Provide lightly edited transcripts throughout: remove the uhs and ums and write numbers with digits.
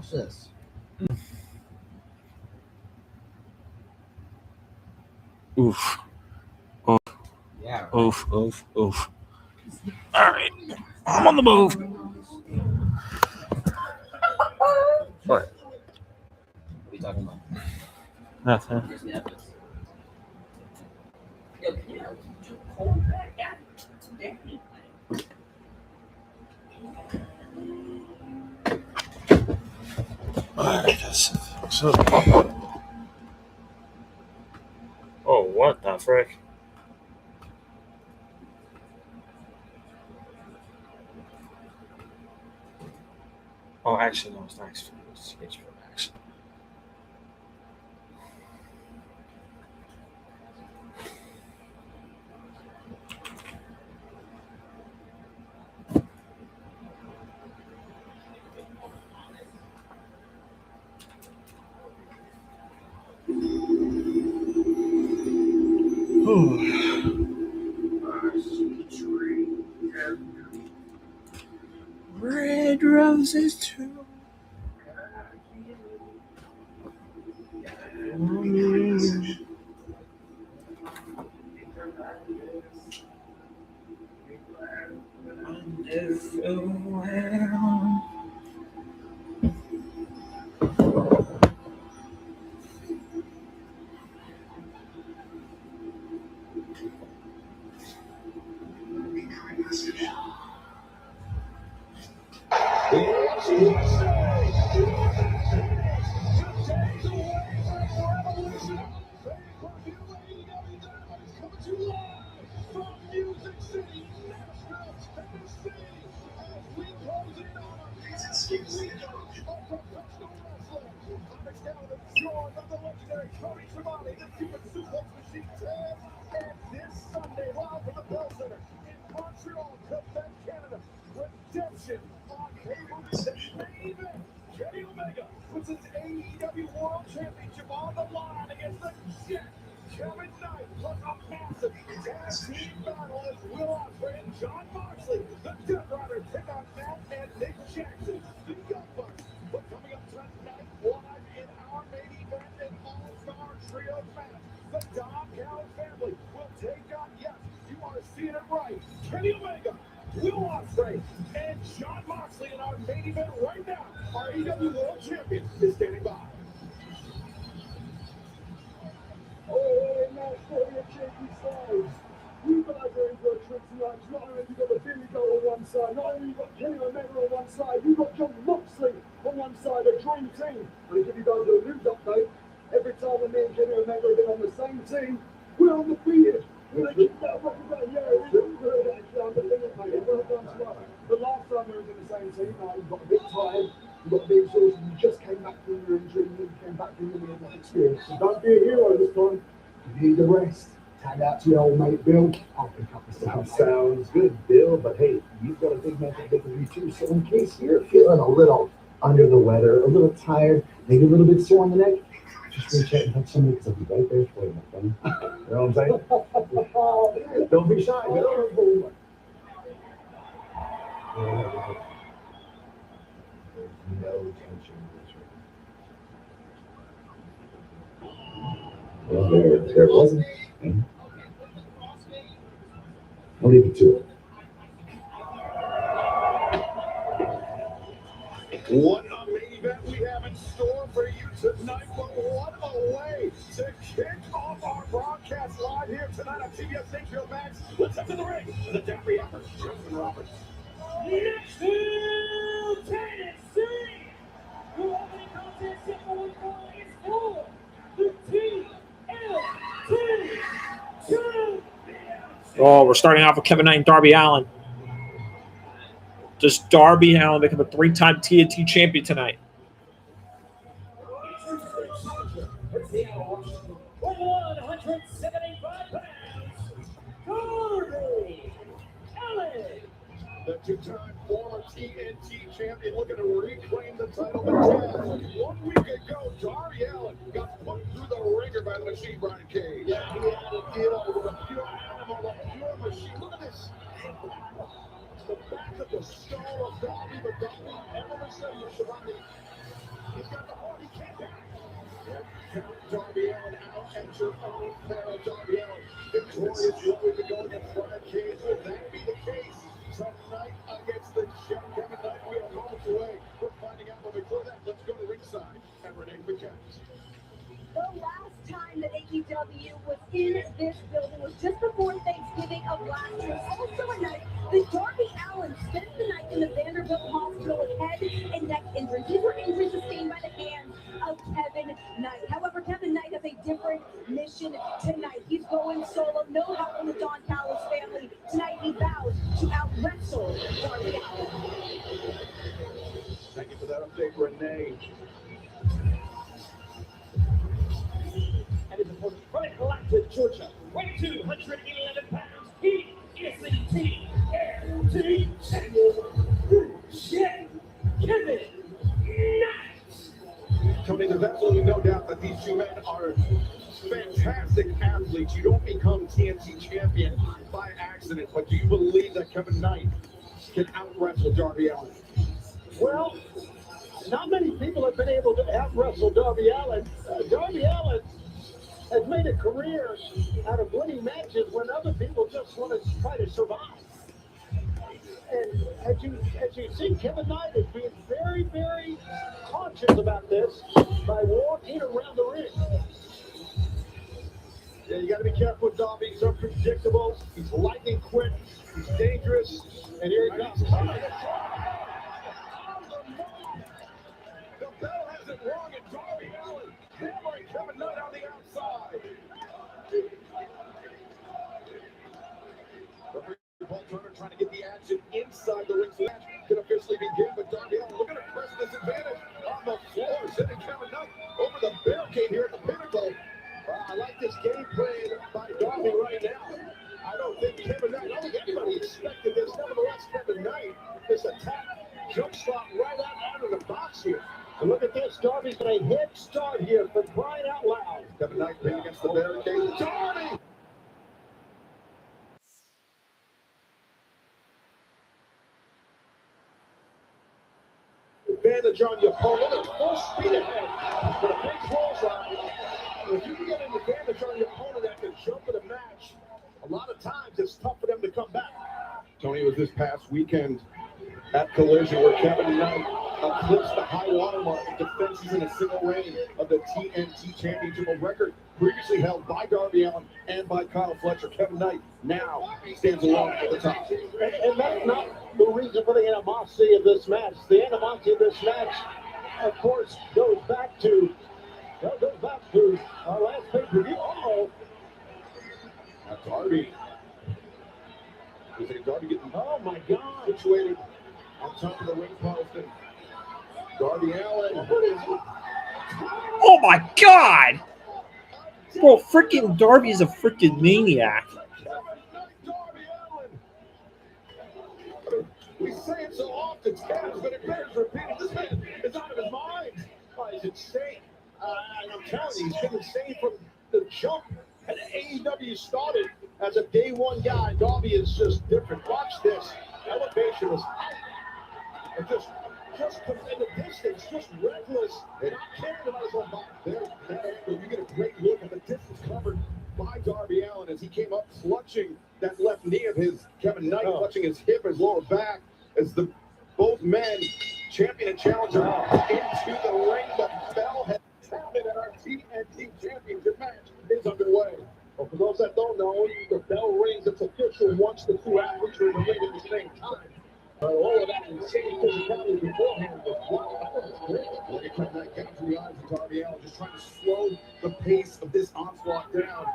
Watch this. Oof. Oof. Yeah. Oof. Oof. Oof. All right. I'm on the move. What? What are you talking about? Nothing. Alright, so. Oh, what the frick? Oh, actually, no, it's not HBO Max. Red roses too. Kenny Omega puts his AEW World Championship on the line against the Jet. Kevin Knight plus a massive tag team battle as Will Ospreay and Jon Moxley, the Death Riders, take on Matt and Nick Jackson, the Young Bucks. But coming up tonight, live in our main event, an all-star trio match, the Dom Callis family will take on, yes, you are seeing it right, Kenny Omega, Will Ospreay, and Jon Moxley in our main event right now. Our AEW World Champion is standing by. Oh, now for your shaky sides. You guys are in for a trick tonight. Not only have you got the Billy Goat on one side, not only have you got Kenny Omega on one side, you've got Jon Moxley on one side, a dream team. And to give you guys a news update, every time that me and Kenny Omega have been on the same team, we're undefeated. We're going to keep that record right here. It's good, actually, undefeated, mate. Well done to us. The last time we were in the same team, you got a bit tired, you got a bit exhausted, you just came back from your injury, you came back from your near-death experience. So don't be a hero this time. You need the rest. Tag out to your old mate Bill. I'll pick up the stuff. Sounds good, Bill, but hey, you've got a big match to take with you too, so in case you're feeling a little under the weather, a little tired, maybe a little bit sore on the neck, just reach out and touch somebody because I'll be right there for you, my friend. You know what I'm saying? Don't be shy, Bill. There's no tension in this room. Well, there it wasn't. I'll leave it to it. What a main event we have in store for you tonight, but what a way to kick off our broadcast live here tonight on TBS HBO Max. Let's up to the ring, the Darby Allin, Justin Roberts. Next to Tennessee, the opening contest set for one fall is for the TNT Title. Oh, we're starting off with Kevin Knight and Darby Allin. Does Darby Allin become a 3-time TNT champion tonight? 175 pounds, Darby Allin. The two-time former TNT champion looking to reclaim the title. Because 1 week ago, Darby Allin got put through the ringer by the Machine Brian Cage. Yeah, he had to deal with a pure animal, a pure machine. Look at this. The back of the skull of Darby, but Darby ever said to Shivani. He's got the heart, he can't back. Darby Allin out at your own peril. Darby Allin victorious, looking to go in the front of cage. Will that be the case tonight against the champ? Kevin Knight, we are moments away. We're finding out, but before that, let's go to ringside and Renee McCann. The last time that AEW was in this building was just before Thanksgiving of last year. Also a night that Darby Allin spent the night in the Vanderbilt Hospital with head and neck injuries. These were injuries sustained by the hands of Kevin Knight. However, Kevin Knight has a different mission tonight. He's going solo, no help from the Don Callis family. Tonight he vows to out-wrestle Darby Allin. Thank you for that update, Renee. And his opponent from Atlanta, Georgia, weighing 211 pounds, he is the TNT Champion, Kevin Knight. Tony, there's absolutely no doubt that these two men are fantastic athletes. You don't become TNT champion by accident, but do you believe that Kevin Knight can out-wrestle Darby Allin? Well, not many people have been able to out-wrestle Darby Allin. Darby Allin has made a career out of winning matches when other people just want to try to survive. And as you see, Kevin Knight is being very, very conscious about this by walking around the ring. Yeah, you got to be careful with Darby. He's unpredictable. He's lightning quick. He's dangerous. And here he comes. The bell has it wrong, and Darby Allin hammering Kevin Knight on the outside. Referee Paul Turner trying to get the action inside the ring so match can officially begin. But Darby Allin looking to press this advantage on the floor, sending Kevin Knight over the barricade here at the Pinnacle. I like this game plan by Darby right now. I don't think Kevin Knight, I don't think anybody expected this. Nevertheless, Kevin Knight, this attack jump shot right out of the box here. And look at this, Darby's got a head start here for crying out loud. Kevin Knight pinned against the barricade. Darby! Advantage on your opponent at full speed ahead. But a big clothesline. If you can get an advantage on your opponent after jumping a match, a lot of times it's tough for them to come back. Tony, it was this past weekend at Collision where Kevin Knight eclipsed the high watermark of defenses in a single reign of the TNT Championship, a record previously held by Darby Allin and by Kyle Fletcher. Kevin Knight now stands alone at the top. And that's not the reason for the animosity of this match. The animosity of this match, of course, goes back to our last pay-per-view. Now Darby. Darby getting Oh my God! situated on top of the ring post, and Darby Allin. Oh my God! Bro, freaking Darby's a freaking maniac. Darby Allin. We say it so often, Taz, but it bears repeating. This man is out of his mind. Oh, he's insane. I'm telling you, he's been insane from the jump. And AEW started as a day one guy. Darby is just different. Watch this. Elevation is and just in the distance, just reckless and not caring about his own body. There, you get a great look at the distance covered by Darby Allin as he came up clutching that left knee of his. Kevin Knight clutching his hip, his lower back, as the both men, champion and challenger, into the ring. The bell has sounded at our TNT Championship match is underway. Well, for those that don't know, the bell rings. It's official once the two athletes are in the ring at the same time. All of that insane physicality beforehand was great. Look at Kevin Knight getting through the eyes of Darby Allin, just trying to slow the pace of this onslaught down. Man.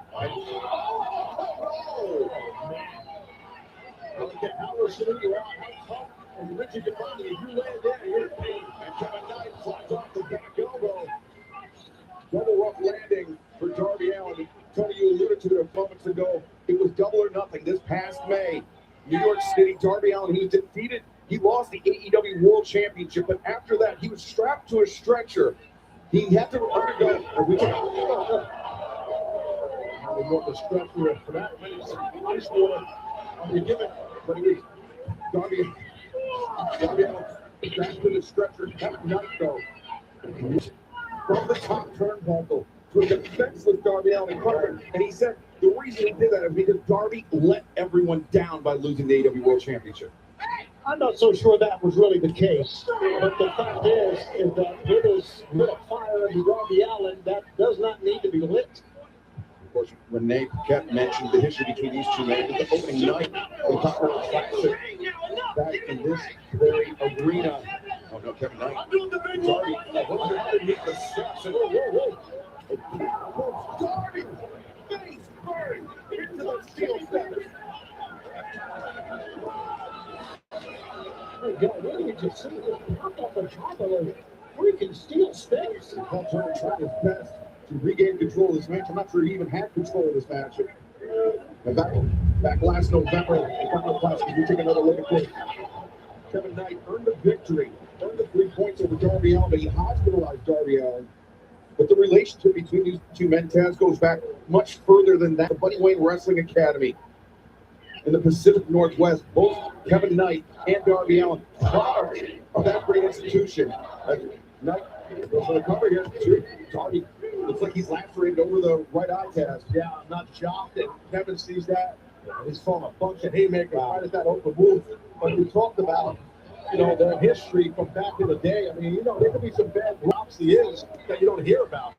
I don't care how resolute you are, how tough and rigid your body, if you land there, you're in pain. And Kevin Knight flies off the back elbow. Double rough landing for Darby Allin. Tony, you alluded to it a moments ago. It was double or nothing this past May. New York City, Darby Allin, he was defeated. He lost the AEW World Championship, but after that, he was strapped to a stretcher. He had to undergo a the stretcher for that minute. Ice water on the gimmick, but he was Darby Allin back to the stretcher. Kevin Knight, though. from the top turnbuckle to a defenseless Darby Allin cover. And he said the reason he did that is because Darby let everyone down by losing the AEW World Championship. I'm not so sure that was really the case, but the fact is that it is lit a fire under Darby Allin that does not need to be lit. Of course, Renee kept mentioned the history between these two men. The opening night of the Continental Classic back in this very arena. Oh no, Kevin Knight. Darby underneath the steps and whoa. Darby face first into the steel steps. Oh God, what did you just see? It popped off the top of a freaking steel steps. Paul Turner tried his best to regain control of this match. I'm not sure he even had control of this match. Back last November, the Continental Classic, we take another look at this. Kevin Knight earned the victory, earned the 3 points over Darby Allin, but he hospitalized Darby Allin. But the relationship between these two men, Taz, goes back much further than that. The Buddy Wayne Wrestling Academy in the Pacific Northwest, both Kevin Knight and Darby Allin, product of that great institution. Knight goes for the cover here. Darby looks like he's lacerated over the right eye, Taz. Yeah, I'm not shocked that Kevin sees that. He's throwing a bunch of haymakers right at that open move. But we talked about, their history from back in the day. I mean, there could be some bad drops he is that you don't hear about.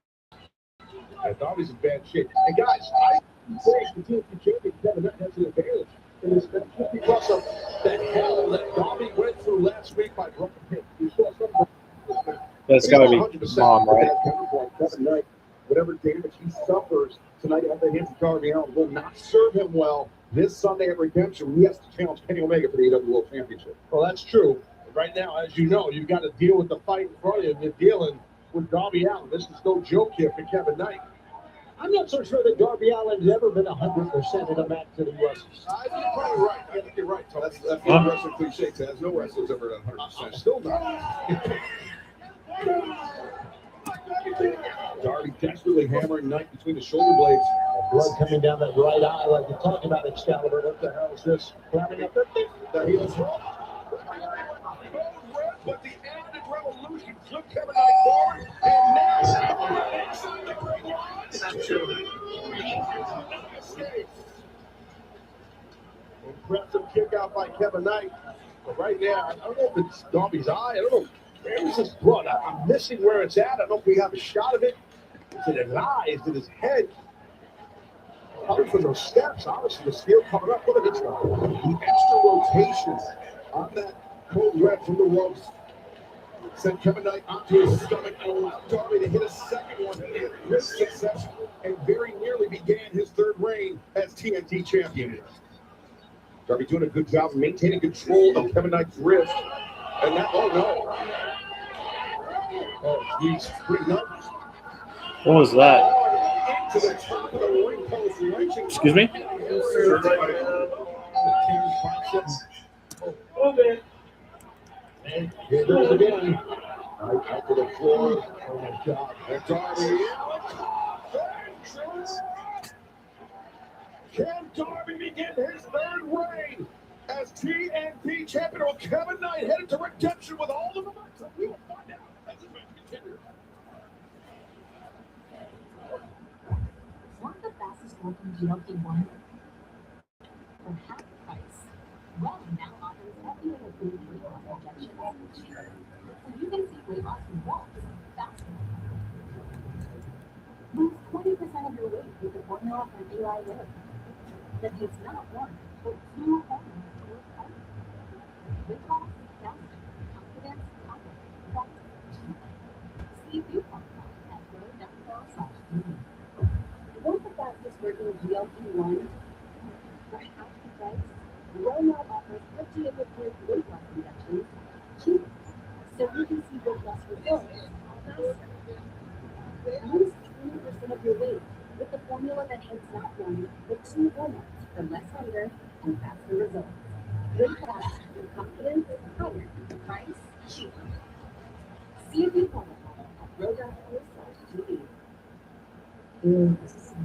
Yeah, Darby's in bad shape. And guys, I say the TNT champion Kevin Knight has an advantage in this match just because of that hell that Darby went through last week by broken hip. You saw something. That's got to be Mom, right? Kevin Knight, whatever damage he suffers tonight at the hands of Darby Allin will not serve him well this Sunday at Redemption. He has to challenge Kenny Omega for the AEW World Championship. Well, that's true. Right now, as you know, you've got to deal with the fight in front of you. You're dealing with Darby Allin. This is no joke here for Kevin Knight. I'm not so sure that Darby Allin's ever been 100% in a match in the UFC. You're probably right. I think you're right. So that's the wrestling cliche. Says no wrestler's ever done 100%. Still not. Darby desperately hammering Knight between the shoulder blades. Blood coming down that right eye like you talked about, Excalibur. What the hell is this? Climbing up the heels. But the added revolution took Kevin Knight forward, and now inside the ring line. Impressive kick out by Kevin Knight. But right now, I don't know if it's Darby's eye. I don't know. Where is this blood? I'm missing where it's at. I don't know if we have a shot of it. Is it his eye? Is it his head? Coming from those steps, obviously the steel coming up. Look at this one. The extra rotation on that cold red from the ropes sent Kevin Knight onto his stomach and Darby to hit a second one with success and very nearly began his third reign as TNT champion. Darby doing a good job of maintaining control of Kevin Knight's wrist. And that, oh no. Oh, he's pretty nuts. What was that? To the top of the ring post, wrenching. Excuse me? And here goes again. Right out to the floor. Oh my God. And Darby. Can Darby begin his third reign as TNT champion, or Kevin Knight headed to redemption with all of the marks? We will find out as this match continues. Want the fastest working GLP-1 for half the price? Well, now offers FDA-approved weight loss injections cheaper, so you can see weight loss results faster. Lose 20% of your weight with the formula from Eli Lilly. That is not one, but two hormones to work harder. Weight loss, faster, confidence, faster, cheaper. See if you qualify at grow.com/beauty. Want the fastest working GLP-1 for half the price? Grow now offers FDA-approved weight loss injections cheaper, so you can see weight loss results faster. Lose 20% of your weight with the formula that has not one, but two hormones for less hunger and faster results. Weight fast with confidence, higher, price, cheaper. See if you qualify at grow.com/beauty. Everything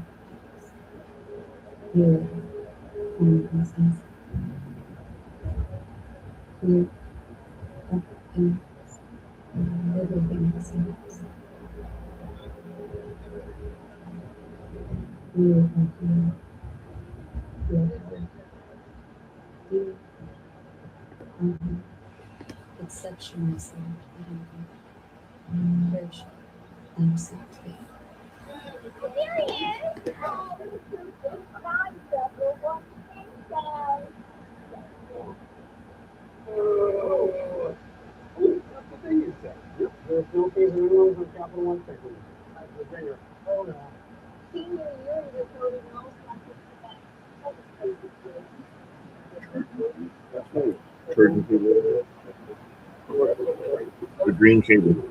It's such a message. Very short. I'm so clear. There he is! That's the thing you said. Yep, there's no fees and minimums on Capital One Pickles. That's the zinger. Oh, no. Senior year, you're probably most That's right. Curtain cable. The green cable.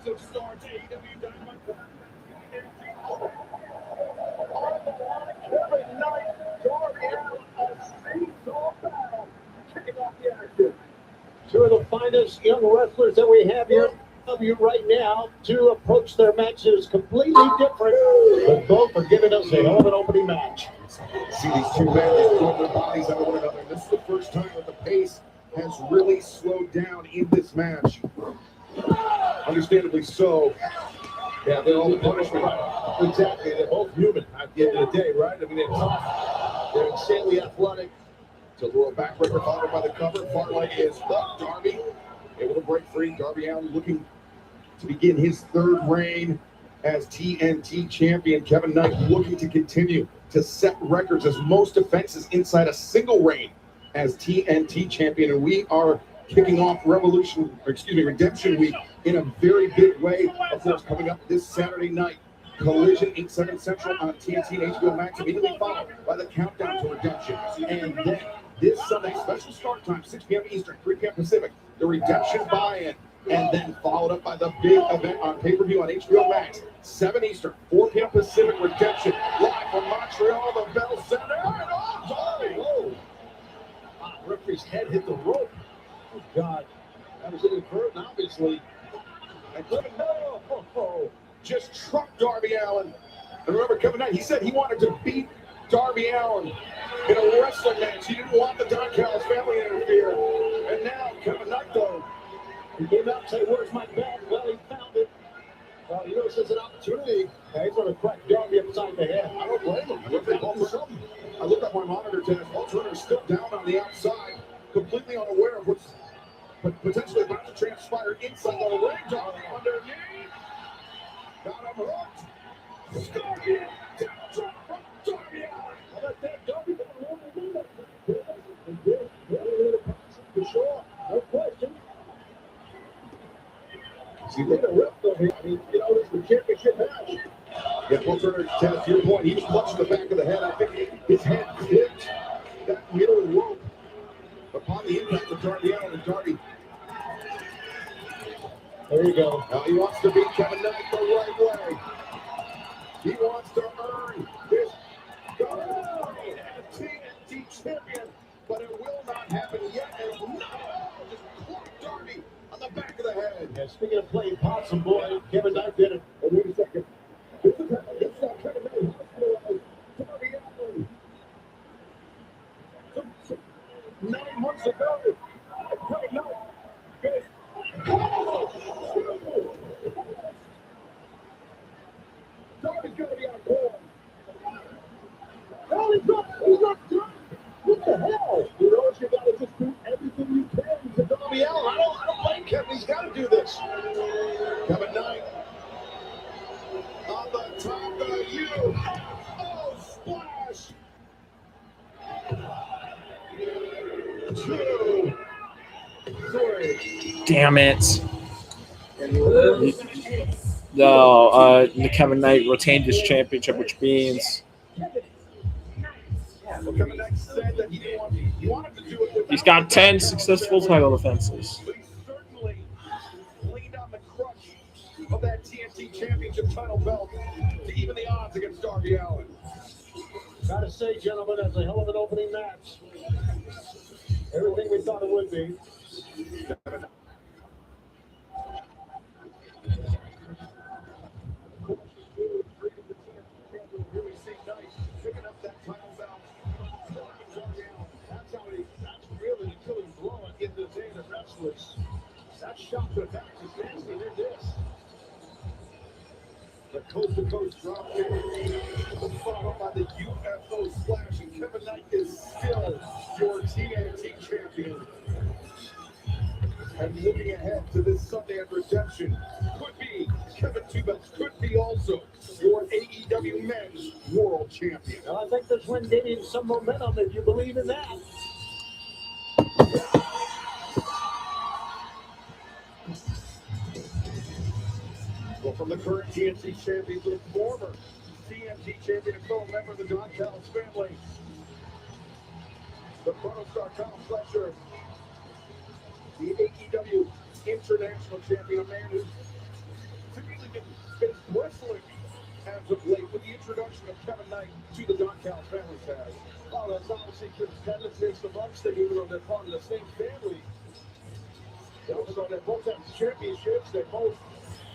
So starts AEW Dynamite. Every night, Darby Allin, a seesaw battle, kicking off the action. Two of the finest young wrestlers that we have here right now to approach their matches completely different, but both are giving us a hell of an opening match. See these two men just throwing their bodies at one another. This is the first time that the pace has really slowed down in this match. Understandably so. Yeah, they're all punishment. Exactly. They're both human at the end of the day, right? I mean, they're tough. They're insanely athletic. To throw a backbreaker followed by the cover. Farlight is up. Darby able to break free. Darby Allin looking to begin his third reign as TNT champion. Kevin Knight looking to continue to set records as most defenses inside a single reign as TNT champion. And we are kicking off Redemption Week in a very big way. Of course, coming up this Saturday night, Collision 8/7 Central on TNT and HBO Max, immediately followed by the Countdown to Redemption. And then this Sunday, special start time, 6 p.m. Eastern, 3 p.m. Pacific, the Redemption Buy-In. And then followed up by the big event on pay-per-view on HBO Max, 7 Eastern, 4 p.m. Pacific, Redemption, live from Montreal, the Bell Center. And Darby! Oh, referee's head hit the rope. Oh, God. That was inadvertent, obviously. And Kevin Knight just trucked Darby Allin. And remember, Kevin Knight, he said he wanted to beat Darby Allin in a wrestling match. He didn't want the Don Callis family to interfere. And now Kevin Knight, though, He came out and said, "Where's my bag?" Well, he found it. well, you know, this is an opportunity. He's going to crack Darby upside the head. I don't blame him. I looked at I looked at my monitor, Dennis. Paul Turner is still down on the outside, completely unaware of what's potentially about to transpire inside the ring. Darby underneath. Got him hooked. Scorpion. Down drop from Darby Allin. How about that? Darby got a little bit of for sure. No question. See, Look at Rip, though. I mean, you know, it's the championship match. yeah, Paul Turner, to your point, he was clutching the back of the head. I think his head clipped that middle rope upon the impact of Darby Allin. And Darby, There you go. now he wants to beat Kevin Knight the right way. He wants to earn his reign as TNT champion, but it will not happen yet. And no, just clocked Darby on the back of the head. Yeah, speaking of playing possum, boy, Kevin Knight did it. Oh, wait a second. This is not Kevin Knight. Darby Allin. 9 months ago, Kevin Knight is Darby's gonna be on board. No, he's not done. What the hell? You know, you gotta just do everything you can to Darby Allin. I don't blame Kevin, he's got to do this. Kevin Knight on the top of you. Oh, splash. 2, 3. Damn it. No, Kevin Knight retained his championship, which means Well, Kevin Knight said that he wanted to do it without he's got the 10 title successful family. title defenses. But he certainly leaned on the crutch of that TNT Championship title belt to even the odds against Darby Allin. Gotta say, gentlemen, that's a hell of an opening match. Everything we thought it would be. Here we see Knight picking up that title belt. That's really the killing blow in the day of wrestlers. That shot to the back is nasty. Then this. The coast-to-coast drop kick, followed by the UFO splash, and Kevin Knight is still your TNT champion. And looking ahead to this Sunday at Redemption, could be Kevin Two Belts, could be also your AEW Men's World Champion. Well, I think this win gaining some momentum, if you believe in that. Well, from the current TNT champion to the former TNT champion and fellow member of the Don Callis family, the Protostar Kyle Fletcher, the AEW International Champion, a man who's typically been wrestling as of late with the introduction of Kevin Knight to the Don Callis family tag. Well, that's obviously competitiveness amongst them, even though they're part of the same family. They also, they both have championships. They both,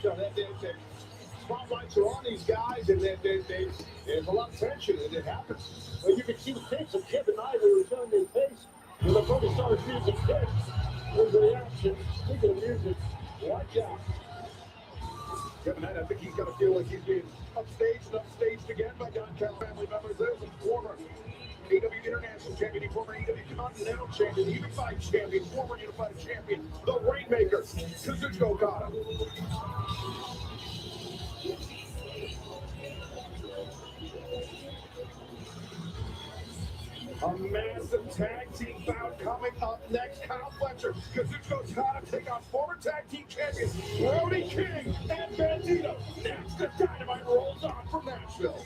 you know, they spotlights are on these guys, and there's a lot of tension, and it happens. Well, you can see the face of Kevin Knight who was on his face when the Protostar's music hit. His reaction. Speaking of music, watch out. Kevin Knight, I think he's got to feel like he's being upstaged again by Don Callis family members. There's a former AEW International Champion, former AEW Continental Champion, Unified Champion, former Unified Champion, the Rainmaker, Kazuchika Okada. A massive tag team bout coming up next. Kyle Fletcher, Kazuchika Okada take on former tag team champions Brody King and Bandito. Next, the Dynamite rolls on from Nashville.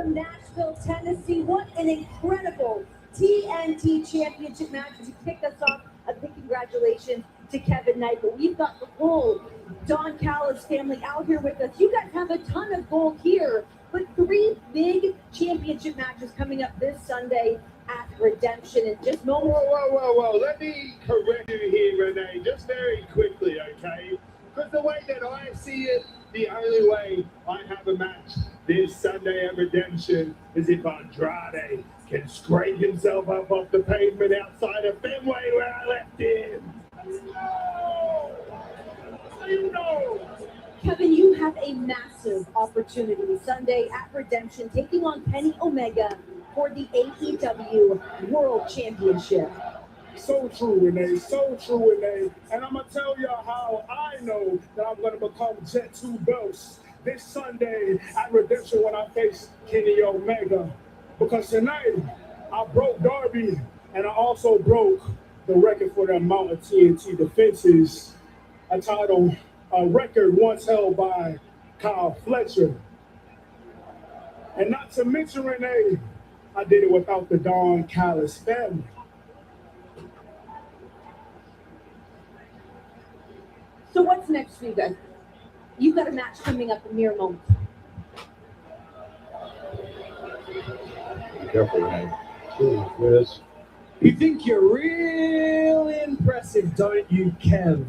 from Nashville, Tennessee. What an incredible TNT Championship match to kick us off. A big congratulations to Kevin Knight. But we've got the whole Don Callis family out here with us. You guys have a ton of gold here, but 3 big championship matches coming up this Sunday at Redemption in just moments. Whoa. Let me correct you here, Renee, just very quickly, okay? Because the way that I see it, the only way I have a match this Sunday at Redemption is if Andrade can scrape himself up off the pavement outside of Fenway where I left him. No! Kevin, you have a massive opportunity Sunday at Redemption, taking on Kenny Omega for the AEW World Championship. So true, Renee. And I'm going to tell you how I know that I'm going to become Jet 2 belts this Sunday at Redemption when I face Kenny Omega. Because tonight, I broke Darby, and I also broke the record for the amount of TNT defenses, a record once held by Kyle Fletcher. And not to mention, Renee, I did it without the Don Callis family. So what's next for you guys? You've got a match coming up in mere moments. Be careful, Renee. Yes. You think you're really impressive, don't you, Kev?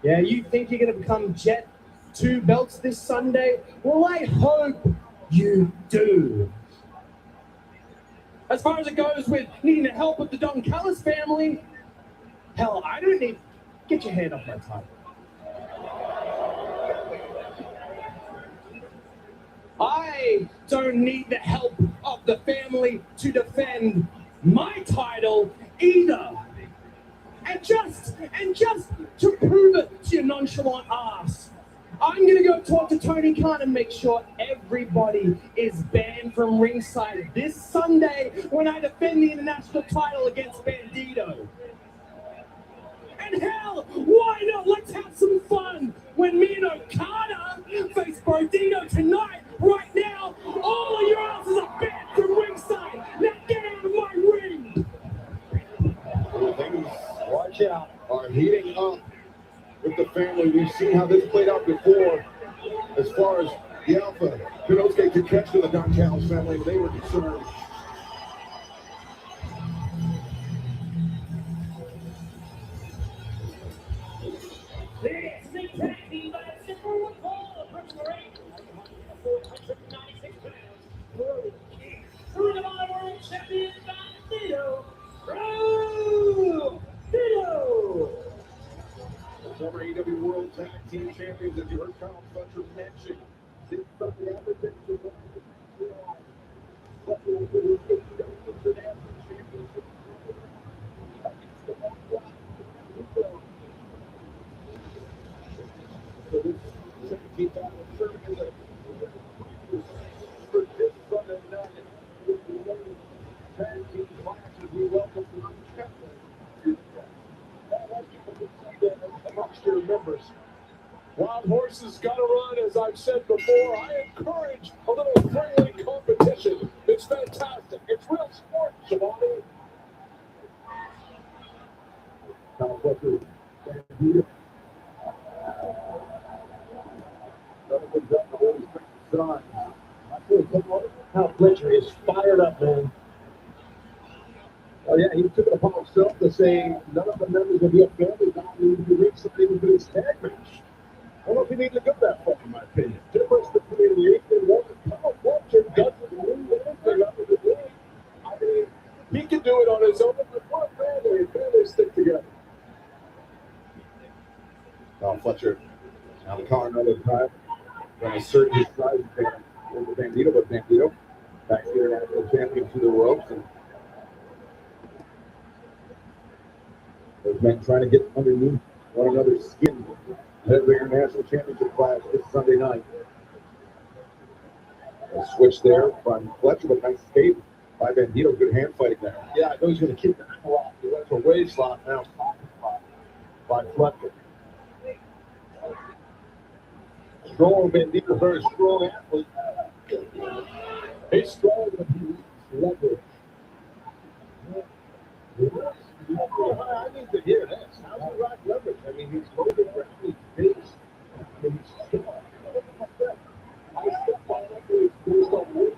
Yeah, you think you're going to become Jet 2 belts this Sunday? Well, I hope you do. As far as it goes with needing the help of the Don Callis family, hell, I don't need... Get your hand off my title. I don't need the help of the family to defend my title either. And just to prove it to your nonchalant ass, I'm gonna go talk to Tony Khan and make sure everybody is banned from ringside this Sunday when I defend the international title against Bandito. And hell, why not? Let's have some fun when me and Okada face Bandito tonight, right now. All of your asses are banned from ringside. Now get out of my ring. Things, watch out, are heating up with the family. We've seen how this played out before as far as the Alpha Kenosuke could catch to the Don Callis family. They were concerned. This is a tag team by a simple recall of preparation. 496 pounds. Early kick. Through the bottom world champion Bandito. The former AEW World Tag Team Champions, as you heard Kyle Fletcher mention, this Sunday at Redemption. So this 17,000 serving as a for this Sunday night. Tag team matches, we welcome amongst your members. Wild horses gotta run, as I've said before. I encourage a little friendly competition. It's fantastic. It's real sport, Shivani. Kyle Fletcher, Bandito. Donovan's up the whole side. Kyle Fletcher is fired up, man. Oh yeah, he took it upon himself to say none of the members of the family now need to reach something into this tag match. I don't know if he needs to go that far, in my opinion. Difference between the 8 and 1 and Kyle Fletcher doesn't mean anything other than that. I mean, He can do it on his own, but we're family. Families stick together. Kyle Fletcher now the car another time. Going to assert his drive and take over Bandito, but Bandito back here, national champion to the ropes. And those men trying to get underneath one another's skin ahead of the international championship clash this Sunday night. A switch there from Fletcher, but nice escape by Bandito. Good hand fighting there. Yeah, I know he's going to kick the ankle off. He went for a wave slot now. Pocket slot by Fletcher. Strong Bandito, very strong athlete. He's strong enough to leverage. I need to hear this. How's the Rock leverage? I mean, he's loaded around his face. And he's I step on it, there's no way.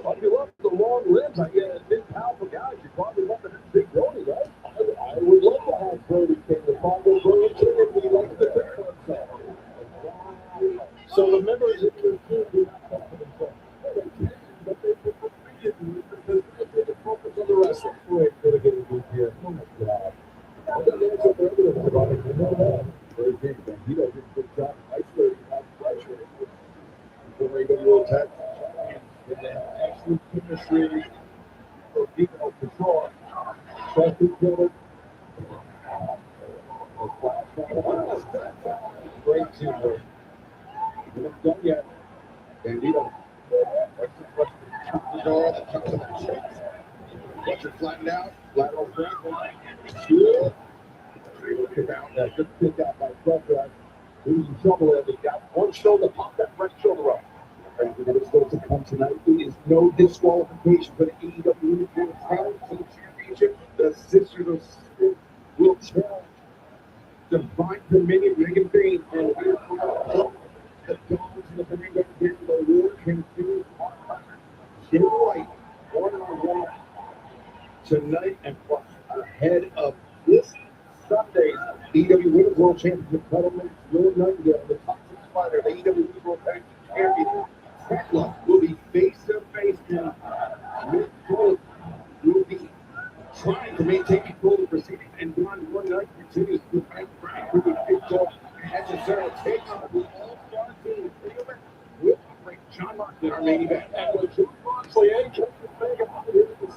Well, if you love the long ribs, I get a big powerful guys. You probably love that big Brody, right? I would love to have Brody King, the father of Brody King, if he likes to pick for himself. So the members of your team do not come for themselves. But they focus on the wrestling. Wait, gonna get a good here. Oh my God. I think that's what they're doing about it. You know that. Very big, man. He does a good job. Isolating that pressure. Before AEW attack. And then excellent chemistry for people of control. Trust each other. Great teamwork. We're not done yet. Bandito. Watch it flattened out. Lateral grab. Good. Kick out. Yeah, good kick out by Thekla. He was in trouble there. He got one shoulder, popped that right shoulder up. And we're going to come tonight. There is no disqualification for the AEW TNT Title Championship. The Sisters of Spirit will challenge Divine Dominion, Megan Bain, and the Dogs in the Flamingo against the war continues. Jim White, 1-on-1 tonight, and plus ahead of this Sunday's AEW Women's World Championship title match, Willoa Nightingale, the top 6 fighter, the AEW World Tag Team Champion, Thekla will be face-to-face, and Miss Cole will be trying to maintain control of the proceedings, and one night continues to fight for the victor as a Sarah takes on the all-star team. With John Moxley, our main event. And with John Moxley and Justin Vega out here in the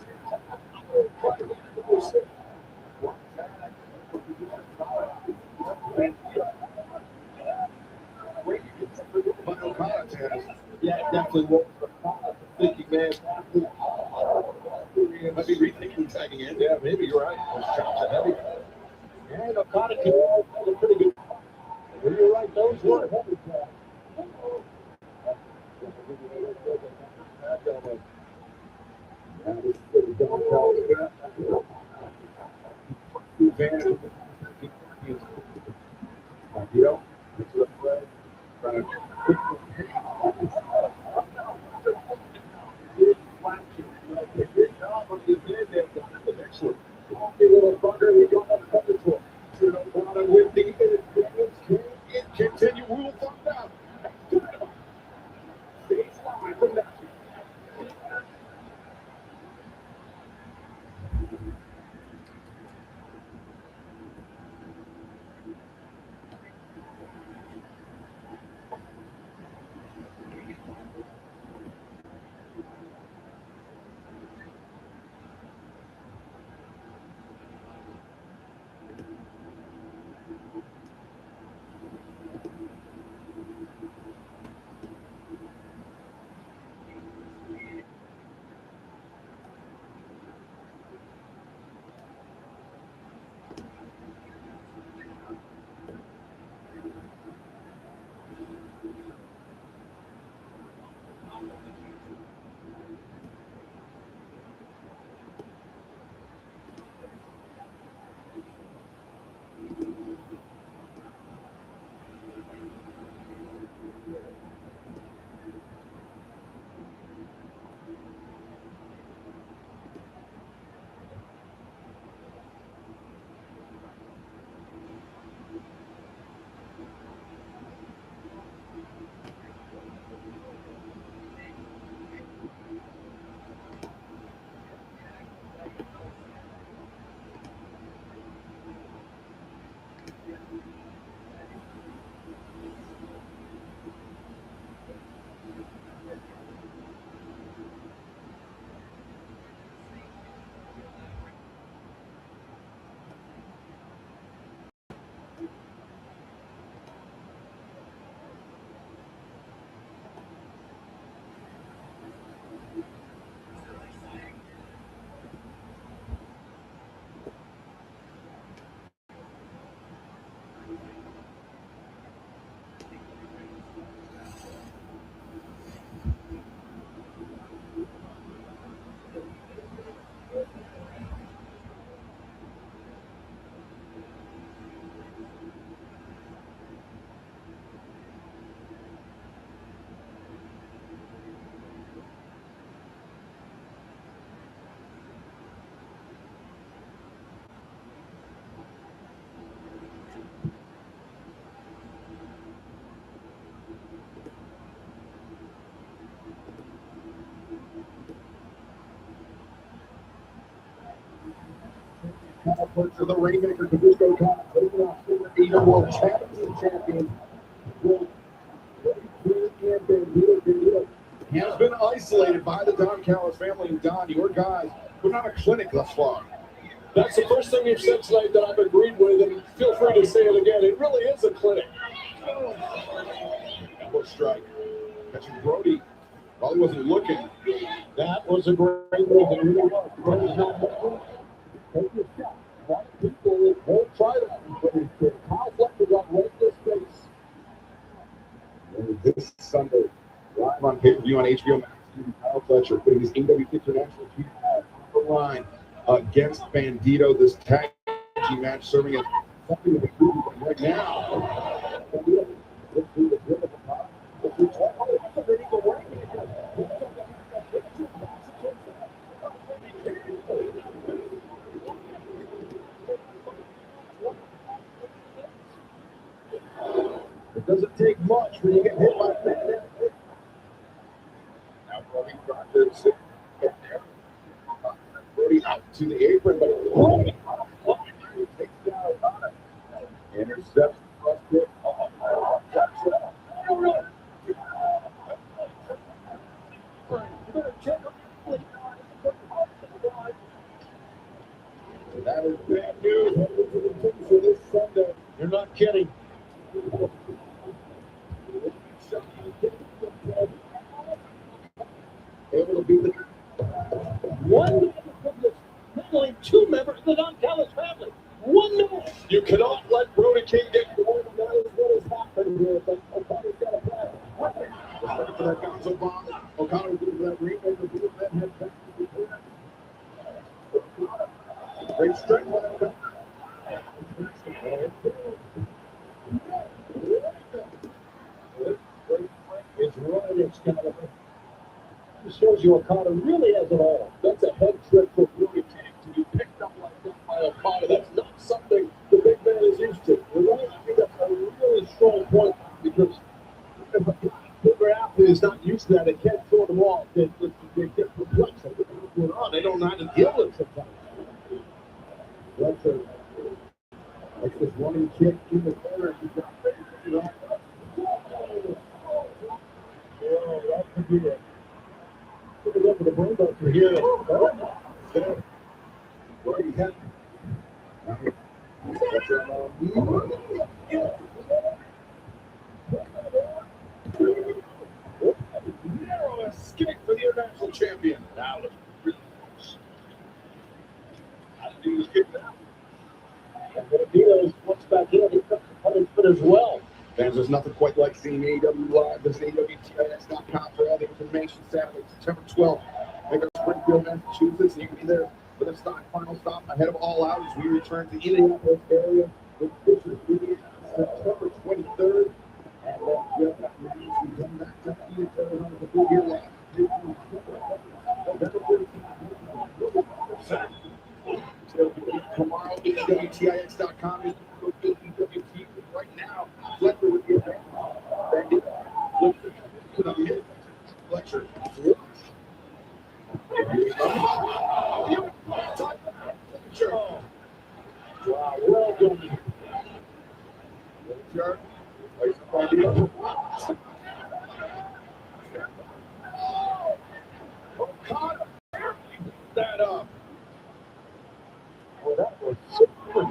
final contest. Yeah, definitely what was the thinking, man. Might be rethinking tagging in. Yeah, maybe you're right. Those chops are heavy. And Okada can all look pretty good. You're right, those were heavy chops. Continue, we will find out. conflict for the Rainmaker Kabuto Khan, taking off former AEW World Tag Team Champion. He has been isolated by the Don Callis family, and Don, your guys put on a clinic thus far. That's the first thing you've said tonight that I've agreed with, and feel free to say it again. It really is a clinic. Elbow strike. Catching Brody while he wasn't looking. That was a great move. It really was. Brody's not moving. Take your shot. A lot of people won't try that. But Kyle Fletcher got right in his face. This Sunday, live on pay-per-view on HBO Max, Kyle Fletcher putting his AEW International Team on the line against Bandito. This tag team match serving as something of a movie right now. It doesn't take much when you get hit like that. Now Brody trying to sit up there. Brody out to the apron, but Brody takes down O'Connor. Intercepts the first kick. That is bad news for this Sunday. You're not kidding. Able to beat the One not only two members of the Don Callis family. 1 minute. You cannot let Brody King get going. That is what has happened here. But O'Connor's got a plan. for that Gonzo bomb. O'Connor will do that Rainmaker move, then head back to the corner. Great strength by O'Connor. It's right, Excalibur. It shows you O'Connor really has it all. That's a head trick for Brody King to be picked up like that by O'Connor. That's not something the big man is used to. You're right. I think that's a really strong point because if a bigger athlete is not used to that, they can't throw them off. They get perplexed. They don't know what's going on. They don't know how to deal with it sometimes. Like this running kick in the corner. He's got ready. Yeah, that could be it. Look at the brainbuster here. Where he had. Narrow escape for the international champion. Now it's really close. How to do this kick now? And Bandito once back in, he took the punishment as well. Fans, there's nothing quite like seeing AEW live. Visit AEWTNT.com for all the information. Saturday, September 12th. Make our Springfield, Massachusetts. And you can be there for the final stop ahead of All Out as we return to the Indianapolis area with Fisher's Media September 23rd. And then we come back to Arizona to be here live. Tomorrow, AEWTIX.com is AEWT right now. Fletcher with the event. Fletcher. Wow, well done. Fletcher. O'Connor that up. Well, that was so good.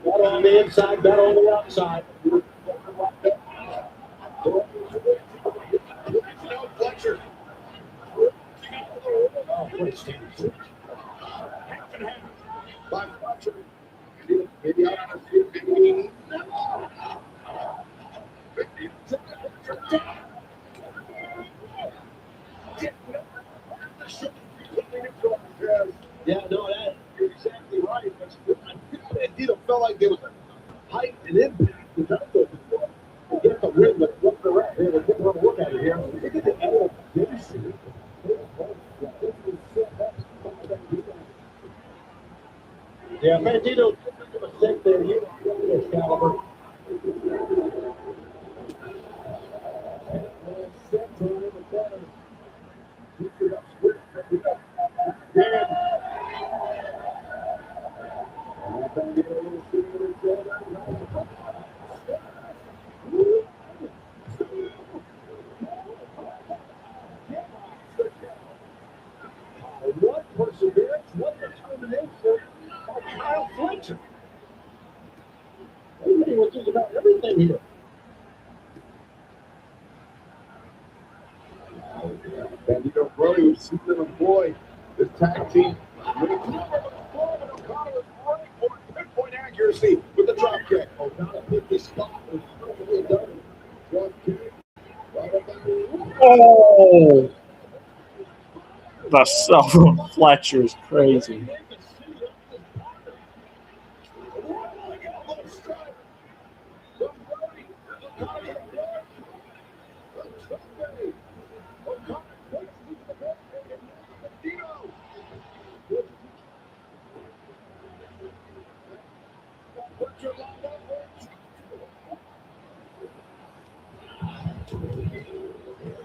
That on the inside, that on the outside. Fletcher. Oh, what a stand. Half and half. By Fletcher. Maybe out on the field. Yeah, no, that you're exactly right. Bandito felt like there was a height and impact to get the ring, but look around here. We're taking a look at it here. Look at the elevation. Yeah, Bandito took a mistake there. He was Excalibur. happening here? Bandito Brody was season employed. This tag team pinpoint accuracy with the drop kick. O'Connor hit the spot. Drop kick. Right up there. Oh, the self Fletcher is crazy.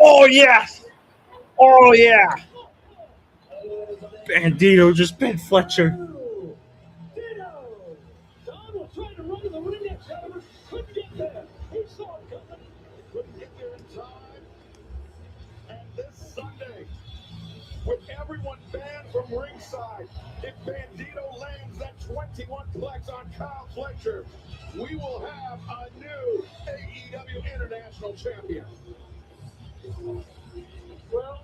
Oh yes! Oh yeah! Bandito just bit Fletcher. Don was trying to run to the ring next, however, couldn't get there. He saw it coming. Couldn't get there in time. And this Sunday, with everyone banned from ringside, if Bandito lands that 21 plex on Kyle Fletcher, we will have a new AEW International Champion. Well,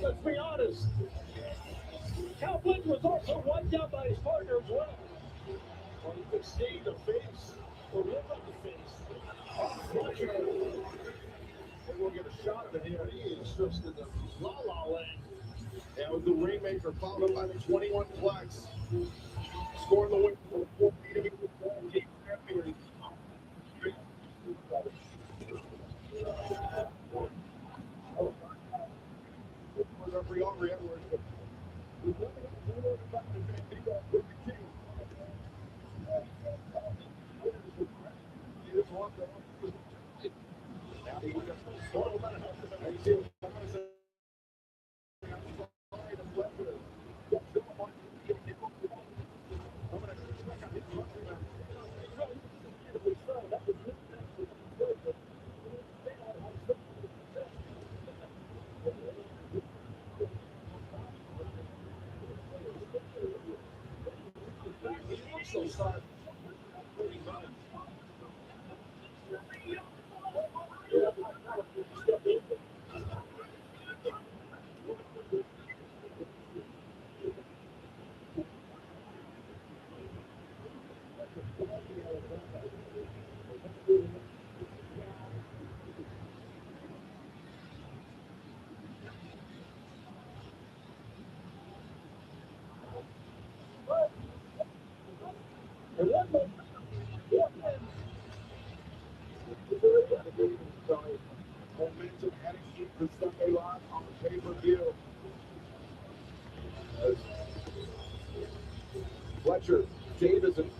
let's be honest. Cal Fletcher was also wiped out by his partner as well. Well, you could see the face, or look on the face. Fletcher. And we'll get a shot of it here. He is just in the la-la land. That was the Rainmaker, followed up by the 21 plex. Scoring the win for AEW champion. Referee Aubrey Edwards. Momentum heading into Sunday live on the pay-per-view. Fletcher, Davis, and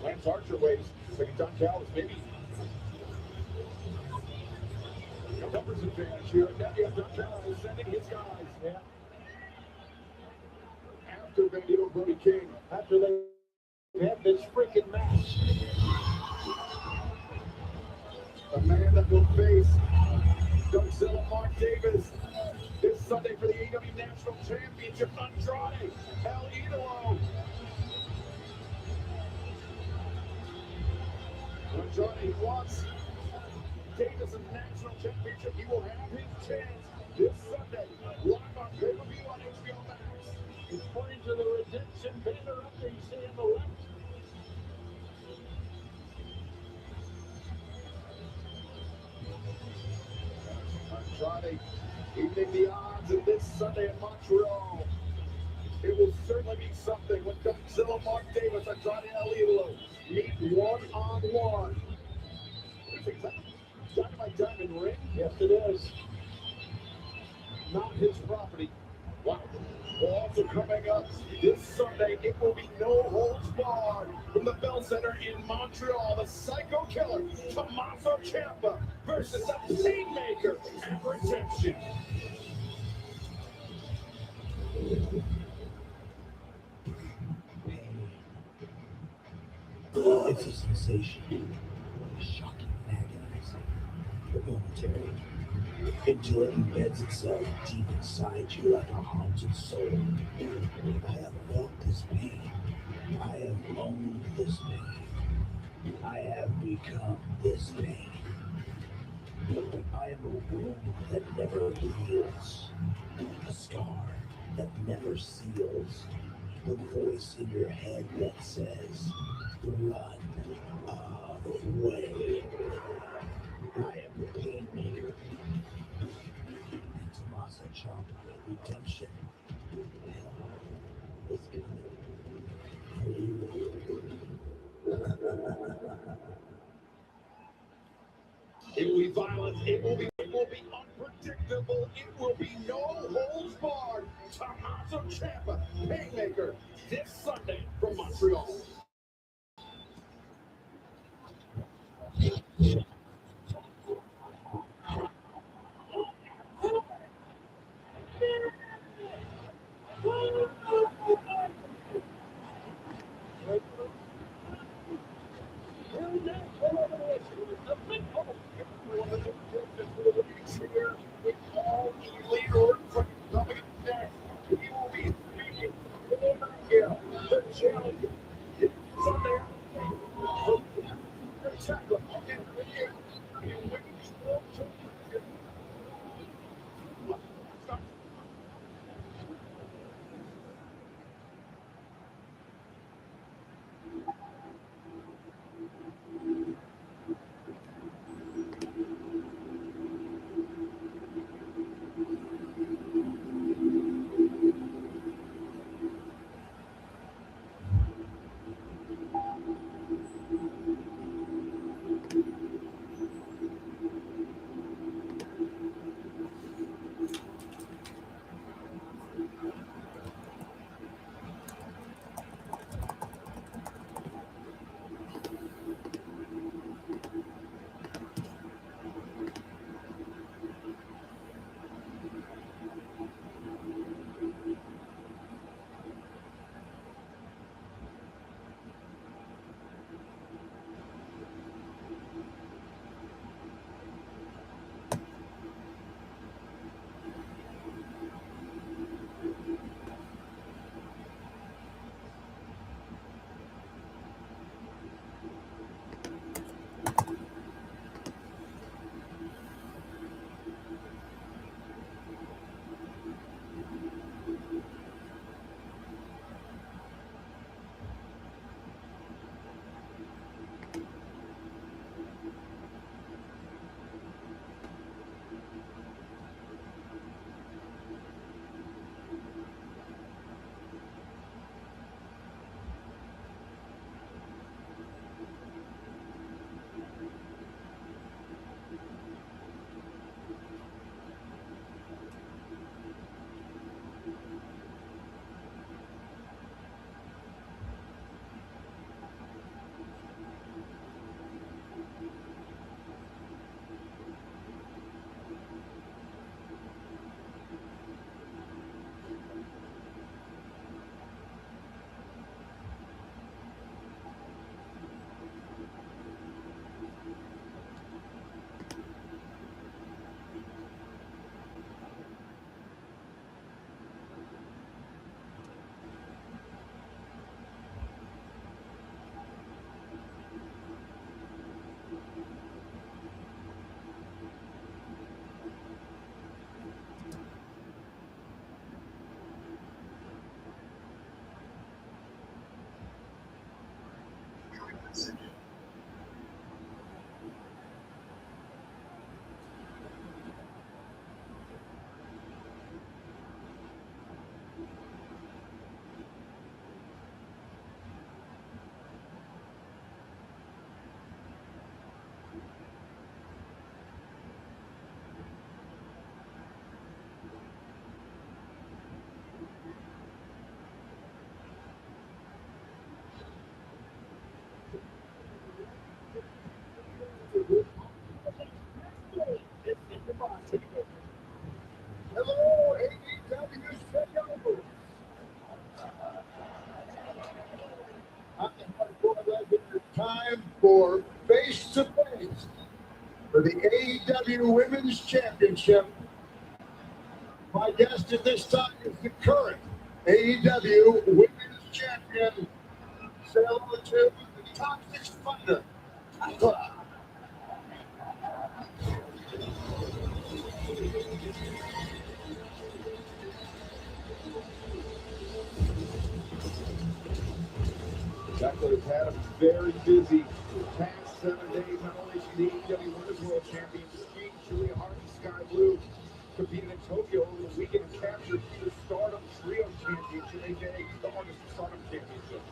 Lance Archer ways. Second John Callis, maybe. Numbers advantage here. Now you have John Callis sending his guys. Yeah. After Bandito Brody King. After they had this freaking match. A man that will face Godzilla Mark Davis this Sunday for the AEW National Championship. Andrade El Idolo. Andrade wants Davis a national championship. He will have his chance this Sunday. Live on pay-per-view on HBO Max. He's pointing to the redemption banner up there you see on the left. Andrade evening the odds of this Sunday in Montreal. It will certainly be something when Godzilla Mark Davis and Andrade El Idolo meet one-on-one. Dynamite Diamond Ring? Yes, it is. Not his property. Wow. Well, also coming up this Sunday, it will be no holds barred from the Bell Center in Montreal. The Psycho Killer, Tommaso Ciampa versus the Painmaker at Redemption. It's a sensation. What a shocking and agonizing. The momentary. Until it embeds itself deep inside you like a haunted soul. I have felt this pain. I have owned this pain. I have become this pain. I am a wound that never heals, a scar that never seals, the voice in your head that says, run away. I am the pain maker. And Tommaso Ciampa, redemption. Hell is coming for you. It will be violent. It will be unpredictable. It will be no holds barred. Tommaso Ciampa, Painmaker, this Sunday from Montreal. Hello, AEW Studios. Time for face to face for the AEW Women's Championship. My guest at this time is the current AEW Women's Champion. Say hello to the Toxic Thunder. Thekla has had a very busy past 7 days. Not only is she the AEW Women's World Champion, Julia Hart and Sky Blue competed in Tokyo over the weekend and captured the Stardom Trio Championship, aka the Hardest Stardom Championship.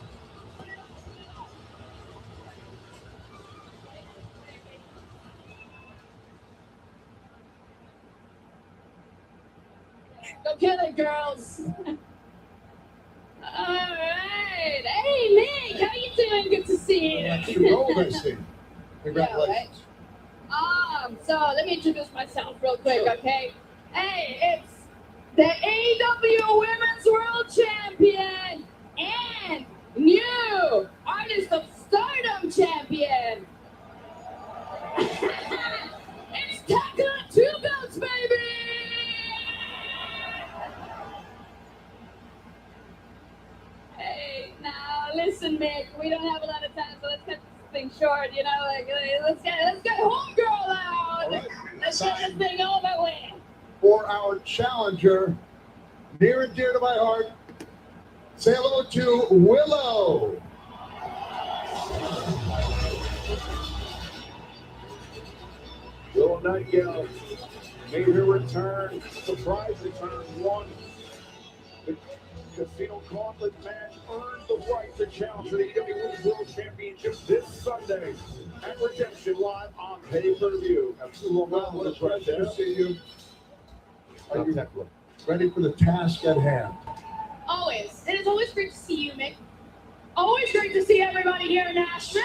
Go get it, girls. All right. Hey, Nick, how you doing? Good to see you. You rolled, I see. Congratulations. So let me introduce myself real quick, okay? Hey, it's the AEW Women's World Champion and new Artist of Stardom Champion. It's Thekla Two Belts, baby! Hey, now listen, Mick, we don't have a lot of time, so let's cut this thing short, you know, like, let's get homegirl out. Right. Let's get this thing over with. For our challenger, near and dear to my heart, say hello to Willow. Willoa Nightingale made her return, surprise return, won the Casino Gauntlet match, earned the right to challenge for the AEW Women's World Championship this Sunday at Redemption Live on pay-per-view. What a pleasure to see you. Are you ready for the task at hand? Always. It is always great to see you, Mick. Always great to see everybody here in Nashville.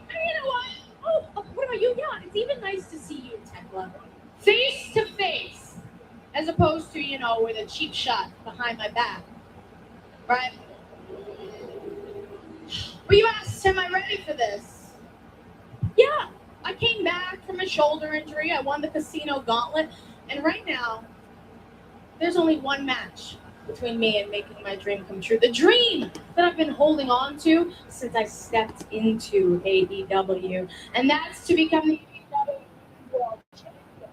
And you know what? Oh, what about you? Yeah, it's even nice to see you, Thekla. Face to face. As opposed to, you know, with a cheap shot behind my back. Right? But you asked, am I ready for this? Yeah. I came back from a shoulder injury. I won the Casino Gauntlet. And right now, there's only one match between me and making my dream come true. The dream that I've been holding on to since I stepped into AEW. And that's to become the AEW World Champion.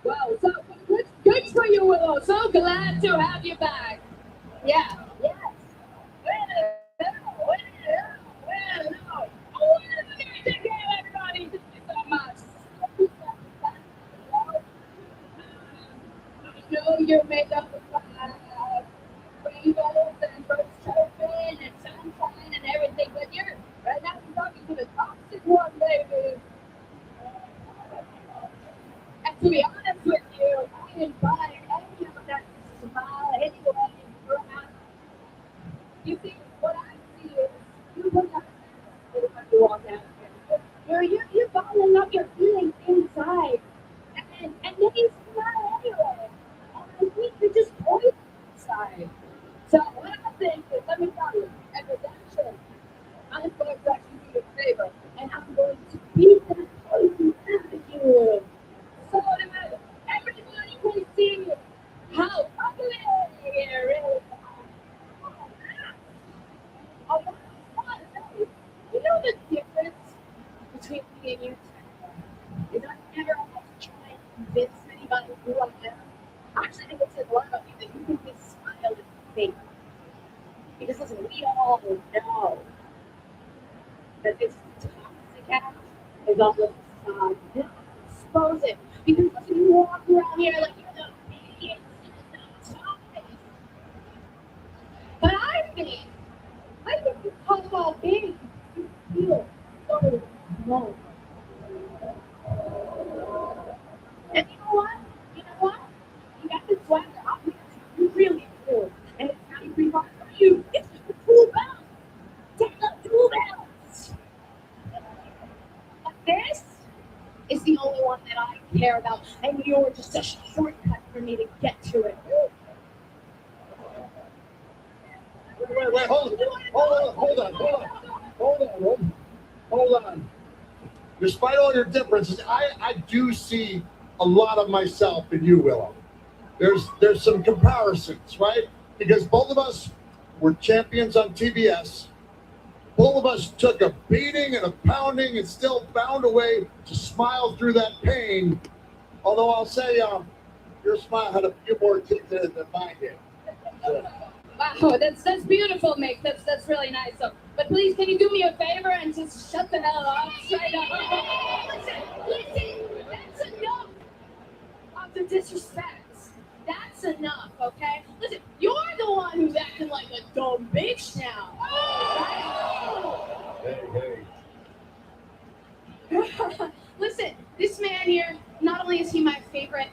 Wow, so good for you, Willow. So glad to have you back. Yeah. Yes. Well, take care, everybody. Thank you so much. I know you're made up of rainbows and birds chirping and sunshine and everything, but right now you're talking to the toxic one, baby. And to be honest with you, I didn't buy any of that smile anyway. You see, what I see is you look at when you walk out here. You're bottling up your feelings inside. And then you smile anyway. And I think you're just poison inside. So what I think is, let me tell you, at Redemption, I'm going to actually do you a favor. And I'm going to beat that poison out of you. So that everybody can see how ugly you really are. You know the difference between me and you? Is I never have to try and convince anybody who I am. I actually think it's a lot of you that you can just smile and fake. Because listen, we all know that this toxic act is almost expose it. Because listen, you walk around here like you're the biggest toxic. But I think you talk about big, you feel so low. And you know what? You got this swagger out here. You really do. And it's not even hard for you. It's just a cool bounce. Take the two bounce. But this is the only one that I care about. And you're just a shortcut for me to get to it. Wait, hold on. Despite all your differences, I do see a lot of myself in you, Willow. there's some comparisons, right? Because both of us were champions on TBS. Both of us took a beating and a pounding and still found a way to smile through that pain. Although I'll say your smile had a few more teeth in it than mine did. Wow, that's beautiful, Mick. That's really nice. So, but please, can you do me a favor and just shut the hell up straight up? Listen, that's enough of the disrespect. That's enough, okay? Listen, you're the one who's acting like a dumb bitch now. Hey. Listen, this man here, not only is he my favorite,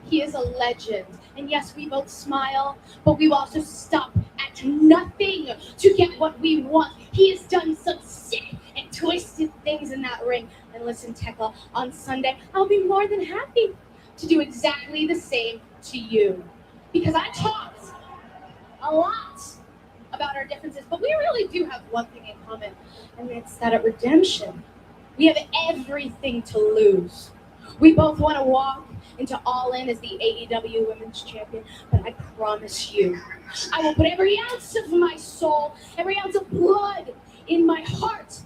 he is a legend. And yes, we both smile, but we also stop at nothing to get what we want. He has done some sick and twisted things in that ring. And listen, Thekla, on Sunday, I'll be more than happy to do exactly the same to you. Because I talked a lot about our differences, but we really do have one thing in common, and it's that at Redemption, we have everything to lose. We both want to walk into All In as the AEW Women's Champion, but I promise you, I will put every ounce of my soul, every ounce of blood in my heart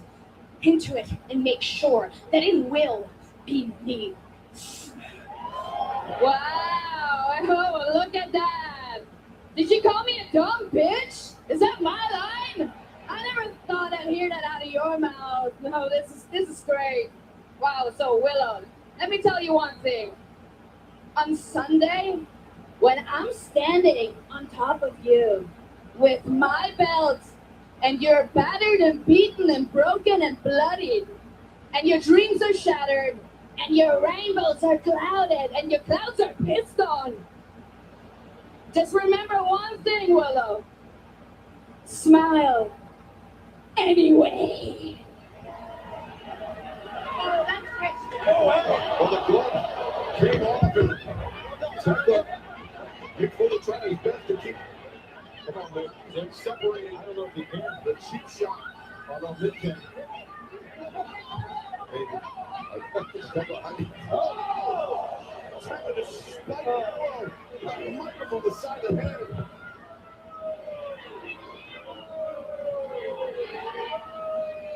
into it and make sure that it will be me. Wow, oh, look at that. Did she call me a dumb bitch? Is that my line? I never thought I'd hear that out of your mouth. No, this is great. Wow, so Willow, let me tell you one thing. On Sunday, when I'm standing on top of you with my belt and you're battered and beaten and broken and bloodied and your dreams are shattered and your rainbows are clouded and your clouds are pissed on, just remember one thing, Willow. Smile anyway. Oh, that's great. Well, the glove came off and Thekla, Mick Foley trying his best to keep them separated. I don't know if he can, but cheap shot on mid can. Thekla, trying to spike the microphone the side of the head.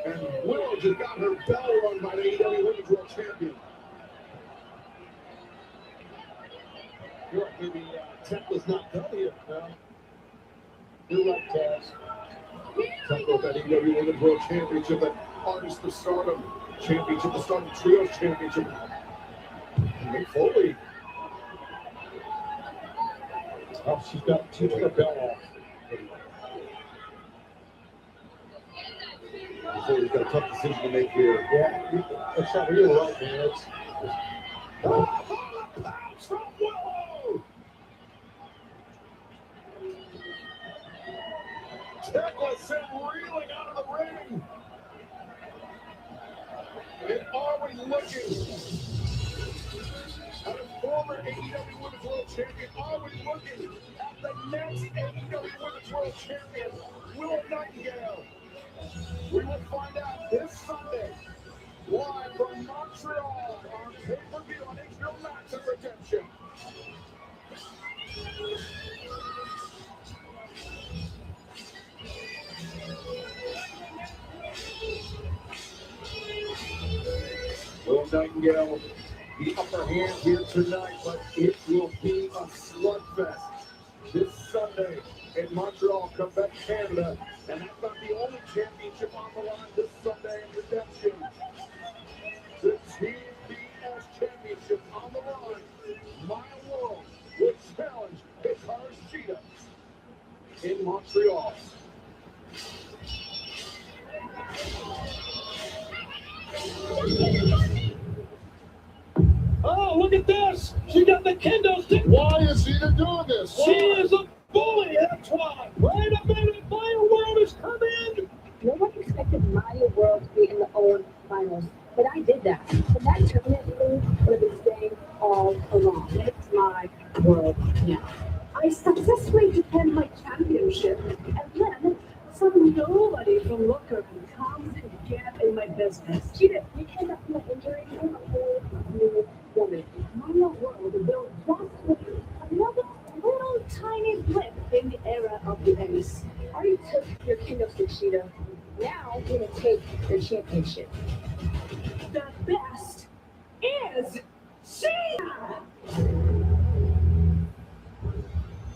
And Willow just got her bell rung by the AEW Women's World Champion. You're right, maybe Thekla's not done here. You're right, Taz. Thekla with that AEW Women's World Championship, that Artist of Stardom Championship, the Stardom Trios Championship. And Mick Foley. Oh, she took her bell off. Foley's got a tough decision to make here. Yeah, it's not real right, man. It's from Willow! Thekla sent reeling out of the ring. And are we looking at a former AEW Women's World Champion? Are we looking at the next AEW Women's World Champion, Willoa Nightingale? We will find out this Sunday, live from Montreal, on pay-per-view on HBO Max and Redemption. Willoa Nightingale, the upper hand here tonight, but it will be a slugfest this Sunday in Montreal, Quebec, Canada. And that's not the only championship on the line this Sunday in Redemption. The TBS Championship on the line. My World will challenge Hikaru Shida in Montreal. Oh, look at this! She got the kendo stick. Why is Shida doing this? She is a bully, that's why. Wait a minute, Maya World has come in. No one expected Maya World to be in the OWN finals, but I did that. And that tournament thing would have been staying all along. It's my world now. I successfully defend my championship, and then some nobody from Looker comes and gets in my business. She did. We came up from the injury. I'm a whole new woman. Maya World will just with another Ace already took your kingdom stick, Sheeta. Now you're gonna take your championship. The best is Sheeta!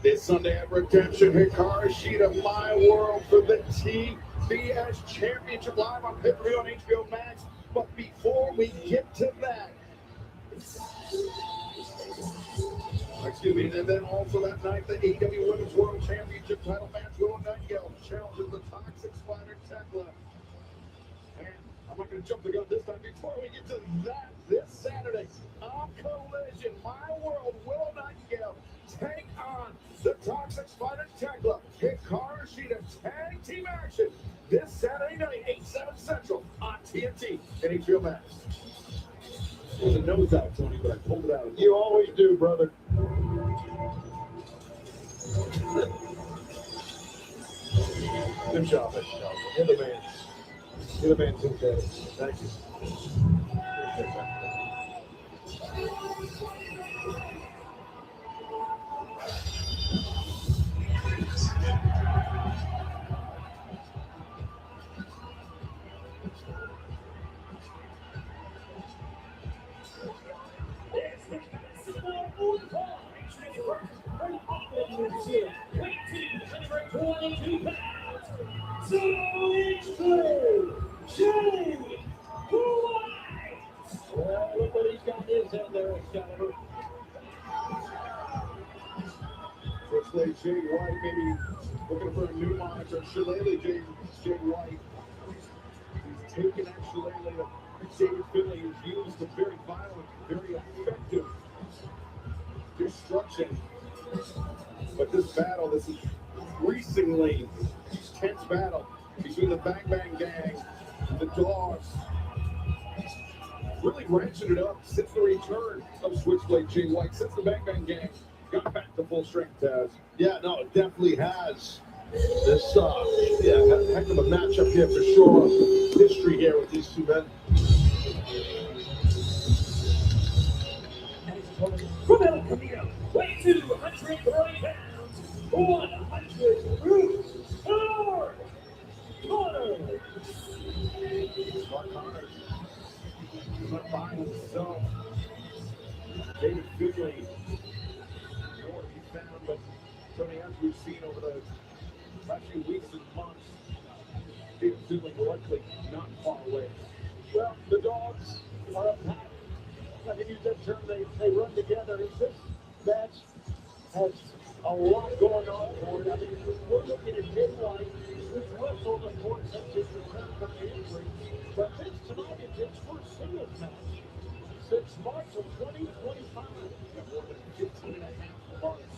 This Sunday at Redemption, Hikaru Shida, My World for the TBS Championship live on pay-per-view on HBO Max. But before we get to that, excuse me, and then also that night, the AEW Women's World Championship title match, Willoa Nightingale challenges the Toxic Spider Thekla. And I'm not going to jump the gun this time. Before we get to that, this Saturday, on Collision, My World, Willoa Nightingale take on the Toxic Spider Thekla. Hikaru Shida tag team action this Saturday night, 8/7 Central on TNT and HBO Max. There's a nose out, Tony, but I pulled it out. You always do, brother. Good job, You're the man. You're the man, Tim Taylor. Thank you. Appreciate that. Well, look what he's got his in there, Excalibur. Switchblade Jay White, maybe looking for a new moniker. Shillelagh Jay White. He's taken that Shillelagh that David Finlay has used a very violent, very effective destruction. But this battle, this is increasingly tense battle between the Bang Bang Gang and the Dogs. Really ratcheted up since the return of Switchblade Jay White, since the Bang Bang Gang got back to full strength, Taz. Yeah, no, it definitely has. This, heck of a matchup here for sure. History here with these two men. From El Camino, weighing 230 pounds, 100 Bruce Howard Connor. Mark Connors is not by himself. David Finlay, nowhere to be found, but Tony, as we've seen over the last few weeks and months, David Finlay likely not far away. Well, the Dogs are a pack. I can use that term, they run together. This match has a lot going on for it. I mean, we're looking at Jay White, who's wrestled, of course, since his return from injury. But this tonight is his first singles match since March of 2025. More than 15 and a half months.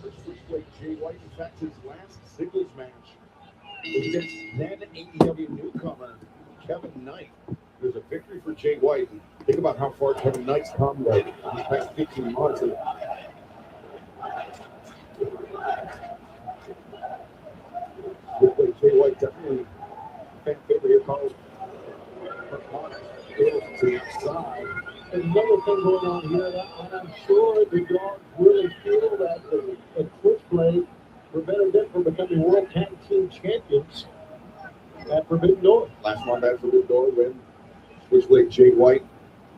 For Switchblade Jay White, in fact, his last singles match was against then AEW newcomer Kevin Knight. There's a victory for Jay White. And think about how far Kevin Knight's come like these past 15 months. And Switchblade Jay White definitely fan favorite here, called to the outside. There's another thing going on here, and I'm sure the Dogs really feel that the Switchblade prevented them from becoming World Tag Team Champions at Forbidden Door. Last month at Forbidden Door, when Switchblade Jay White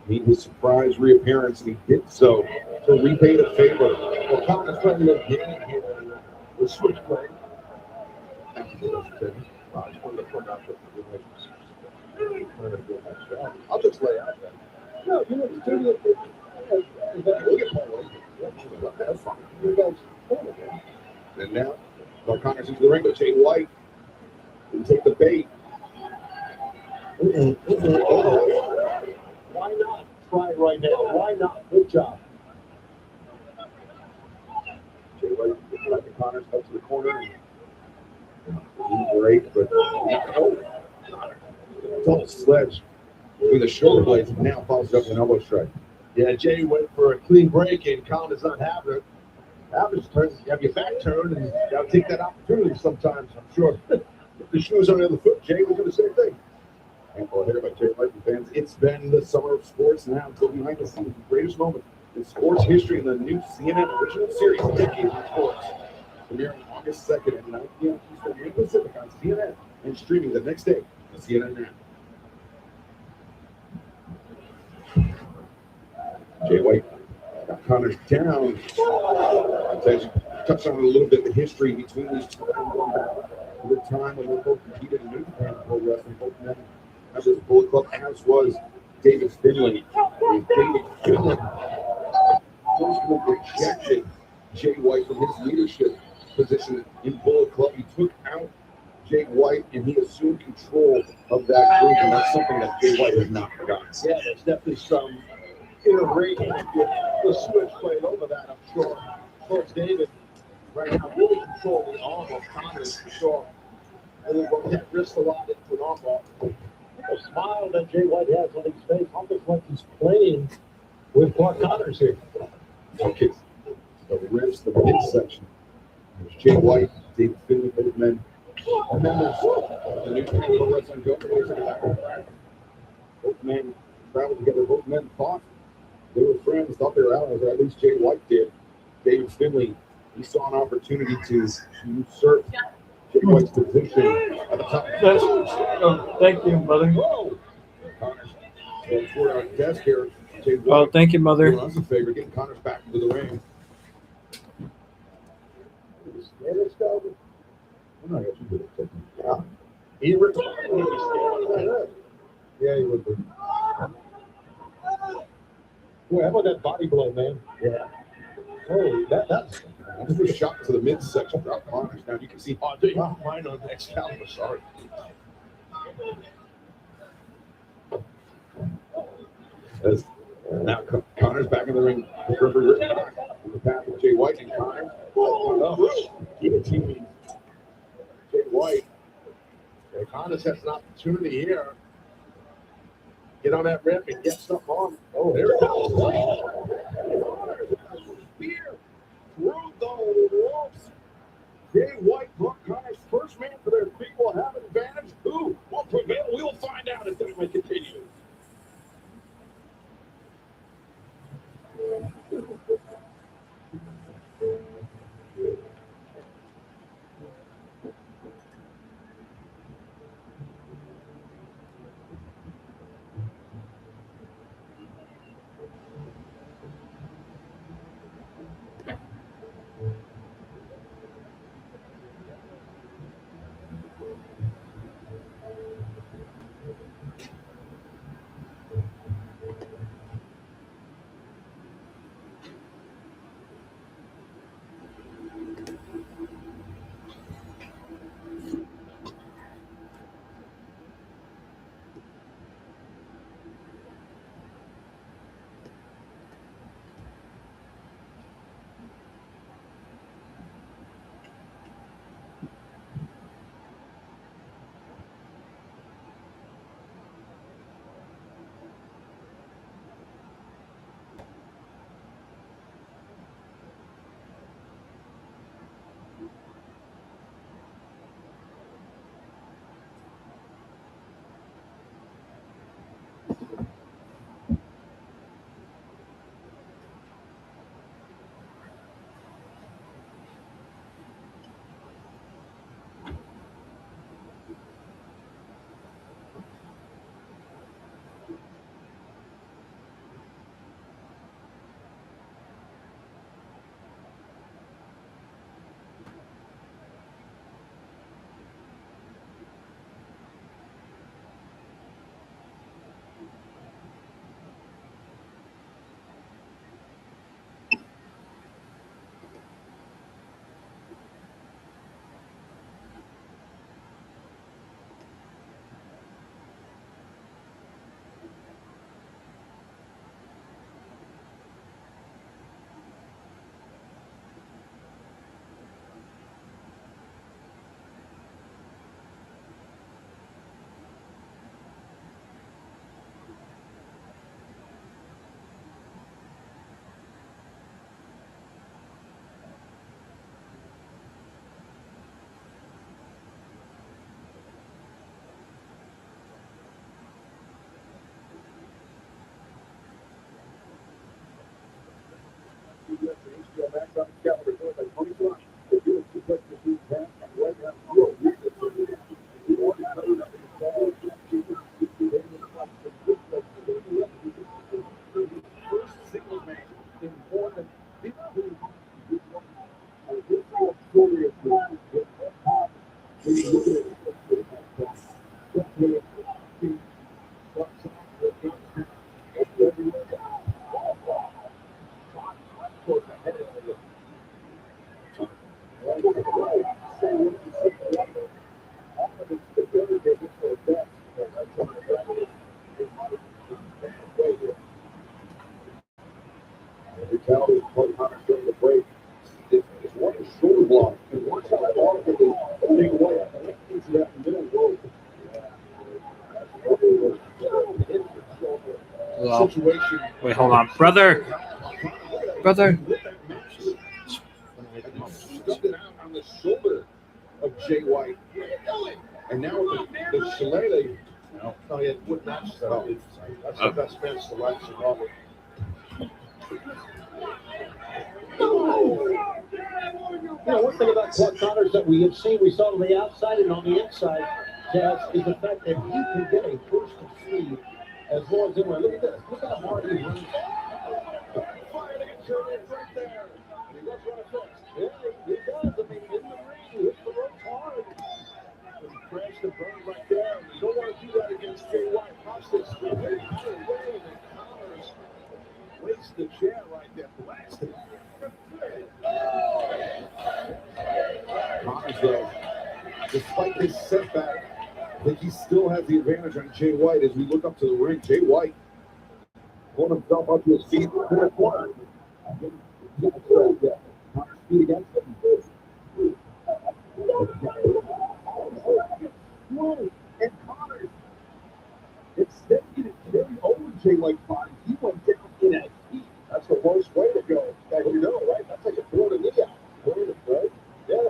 made his surprise reappearance, and he did so to repay the favor. Well, Connor's playing the game here with Switchblade. I just wanted to point out that the relationship. I'll just lay out that. No, you know, the studio. We'll get Paul away. That's fine. You guys, And now, Mark Connors into the ring, but Jay White didn't take the bait. Why not try it right now? Why not? Good job. Jay White, Mark Connors up to the corner. Great, but double sledge with a shoulder blade, and now follows up with an elbow strike. Yeah, Jay went for a clean break, and Connor's not having it. Happens, turn, you have your back turned, and you got to take that opportunity sometimes, I'm sure. If the shoes on the other foot, Jay would do the same thing. Handful hitter by Jay White fans. It's been the summer of sports now. Until behind the scenes, the greatest moment in sports history in the new CNN original series, Decades of Sports. premiering August 2nd at 9 p.m. Eastern Pacific on CNN and streaming the next day on CNN app. Jay White got Connors down. As you touched on it a little bit, the history between these two. The time when they both competed in New Japan Pro Wrestling, both men members of the Bullet Club, as was David Finlay. David Finlay rejected Jay White from his leadership position in Bullet Club. He took out Jay White and he assumed control of that group, and that's something that Jay White has not forgotten. Yeah, there's definitely some inner rage with the switch played over that, I'm sure. Coach David right now really controlling the arm of Connors for sure. And then work that wrist a lot into an arm bar. The smile that Jay White has on his face, almost like he's playing with Clark Connors here. Okay, the wrist, the midsection. There's Jay White, David Finlay, both men. Members of the New Japan Pro Wrestling Go. Both men traveled together. Both men thought they were friends, thought they were allies, or at least Jay White did. David Finlay, he saw an opportunity to usurp Jay White's position at the top. Oh, thank you, mother. Whoa! Connors, for our desk here, Jay White. Oh, thank you, mother. Doing us a favor, getting Connors back into the ring. He retired. Yeah, he would be. Boy, how about that body blow, man? Yeah. Oh, that's Just a shot to the midsection. Drop Connors. Now you can see. oh, dude, mine on Excalibur, sorry. As now Connors back in the ring. The referee on the path of Jay White and Connors. Keep it teaming. Jay White. Yeah, Connors has an opportunity here. Get on that rip and get something on. Oh, there it goes. Spear through the ropes. Jay White, Brock Connors, first man for their feet will have an advantage. Who will prevail? We'll find out as Dynamite continues. Well, situation. wait, hold on. Brother. Brother. Stuck it out on the shoulder of Jay White. And now with the shillelagh. No, yeah, would not stop. That's the best man selection of it. You know, one thing about Clark Connors that we have seen, we saw on the outside and on the inside, Jazz, is the fact that he can get a burst of speed as well as anyone. Look at this. Look how hard he runs. Yeah, he does. I mean, in the ring, he hits the ropes hard. He crashed the burn right there. You don't want to do that against Jay White. Watch this. Connors wastes the chair right there. Blasted. Connors, though, despite his setback, I think he still has the advantage on Jay White as we look up to the ring. Jay White pulling himself up to his feet in the corner. Connors' feet against him. And Connors, instead of getting carried over Jay White's body, he went down in a heat. That's the worst way to go. Like, you know, right? That's like a throw to knee out. Right? Yeah.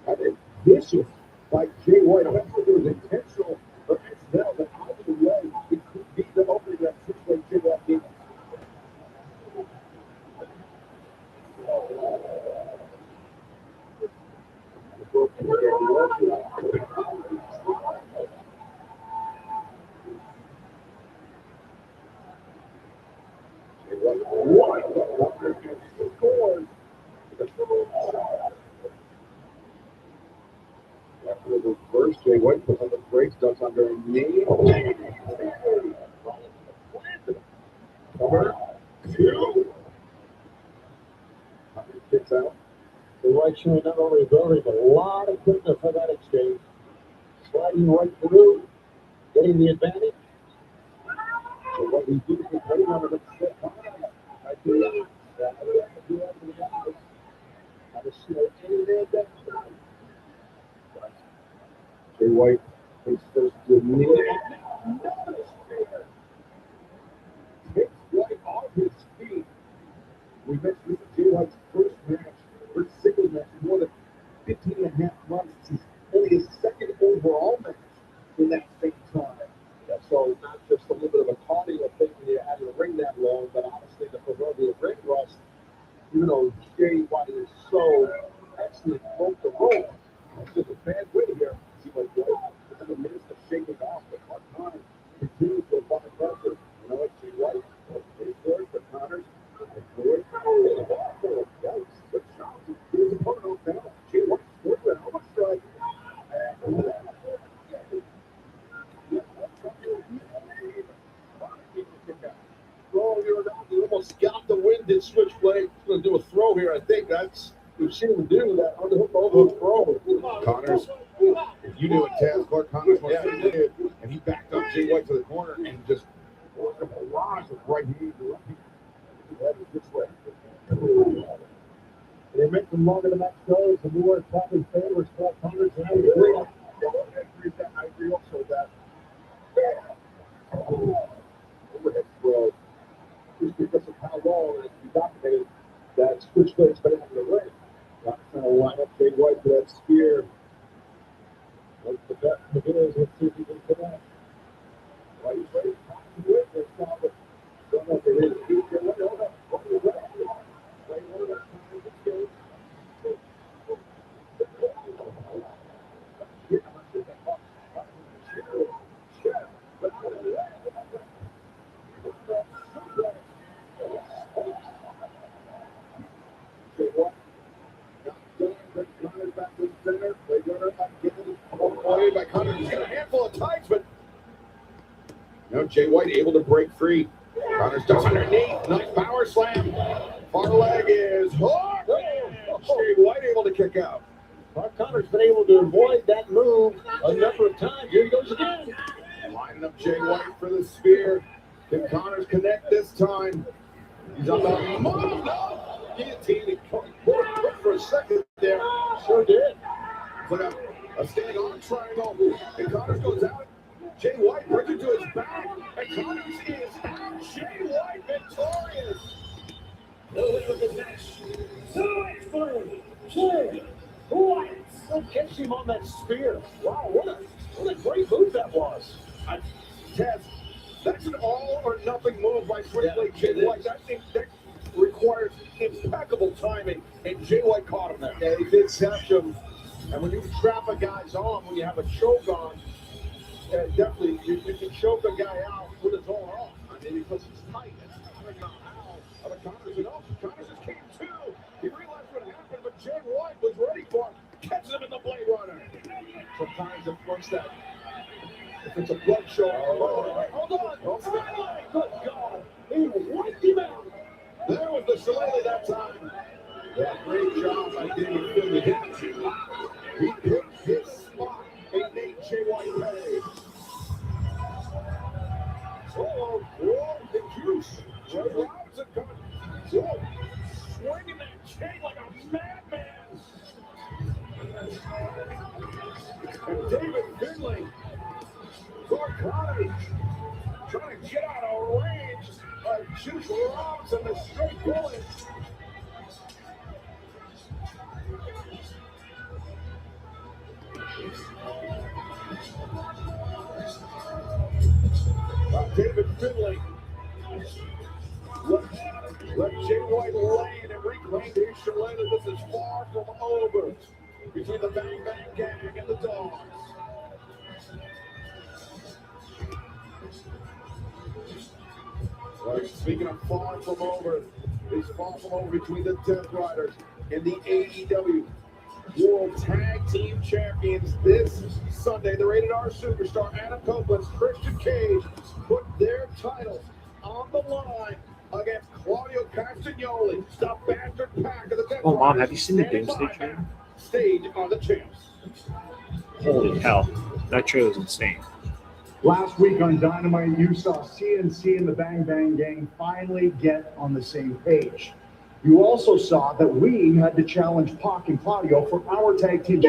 I mean, vicious by Jay White. I'm not sure if it was intentional or accidental, but either way, it could be the opening that six-way Jay White gave us. After the first, Jay White puts on the brakes, ducks under a knee. Cover. Two. Kicks out. The White showing not only ability, but a lot of quickness for that exchange. Sliding right through, getting the advantage. So what we do is putting on the set. I do that. I just see it in there. Jay White takes first to knee. Takes White off his feet. We mentioned this is Jay White's first match, first single match in more than 15 and a half months. This is only his second overall match in that same time. Yeah, so not just a little bit of a cardio thing when you're out of the ring that long, but honestly the proverbial ring rust, even though Jay White is so excellent broke the roll. It's just a bad way here. See what White doesn't manage to shake it off, but Clark Connors continues to apply pressure. You know what, Jay White is good for Connors. Good. Yikes. Good shot. His opponent down. Jay White scored with how much strike? He almost got the winded switchblade. He's going to do a throw here. I think that's, we've seen him do that underhook over throw. Connors, if you knew it, Taz, Clark Connors was did, and he backed up Jay White to the corner and just worked a barrage of right hand to left hand. That is this way. They make them longer than that goes, and more probably favors Clark Connors. And I agree. I agree also with that. Overhead throw. Just because of how long it's been documented that switchblade's been in the ring. Not trying to line up Jay White for that spear. What's the best in the videos? Let's see if he can connect. Well, he's ready to do it this time, but don't know if it is. Hold up. By Connors, he's got a handful of times, but no, Jay White able to break free. Connors ducks underneath, nice power slam. Far leg is hard. Jay White able to kick out. Clark Connors been able to avoid that move a number of times. Here he goes again. Lining up Jay White for the spear. Can Connors connect this time? He's on the move. No! Guillotine. He caught for a second there. Sure did. Put up a standing arm triangle. And Connors goes out. Jay White brings it to his back. And Connors is Jay White victorious. The winner of this match, to explain, Jay White. Still catch him on that spear. Wow, what a great move that was. Taz, that's an all or nothing move by Triple H. Jay White. I think that requires impeccable timing, and Jay White caught him there. Yeah, he did catch him. And when you trap a guy's arm, when you have a choke on, definitely you can choke a guy out with his own arm. I mean, because he's tight. And I don't know how. But Connors just came to. He realized what happened, but Jay White was ready for him. Catches him in the Blade Runner. Sometimes once that, if it's a blood show, Hold on. Good God. He wiped him out. There was the shillelagh that time. yeah, great job by David Finley. He picked his spot and made Jay White pay. Oh, the juice. Jay Robinson coming. Whoa. Swinging that chain like a madman. And David Finley, Connors, trying to get out of range of Juice Robinson, the straight bullet. David Finley let Jay White land and reclaim his shillelagh. This is far from over between the Bang Bang Gang and the Dogs. Right, speaking of far from over, it's far from over between the Death Riders and the AEW World Tag Team Champions this Sunday. The Rated R Superstar Adam Copeland, Christian Cage put their titles on the line against Claudio Castagnoli, the bastard pack of the Death Oh, Mom, Riders. have you seen the Standing Doomsday by trailer? Stage are the champs. Holy hell. That trailer is insane. Last week on Dynamite, you saw CNC and the Bang Bang Gang finally get on the same page. You also saw that we had to challenge Pac and Claudio for our tag team.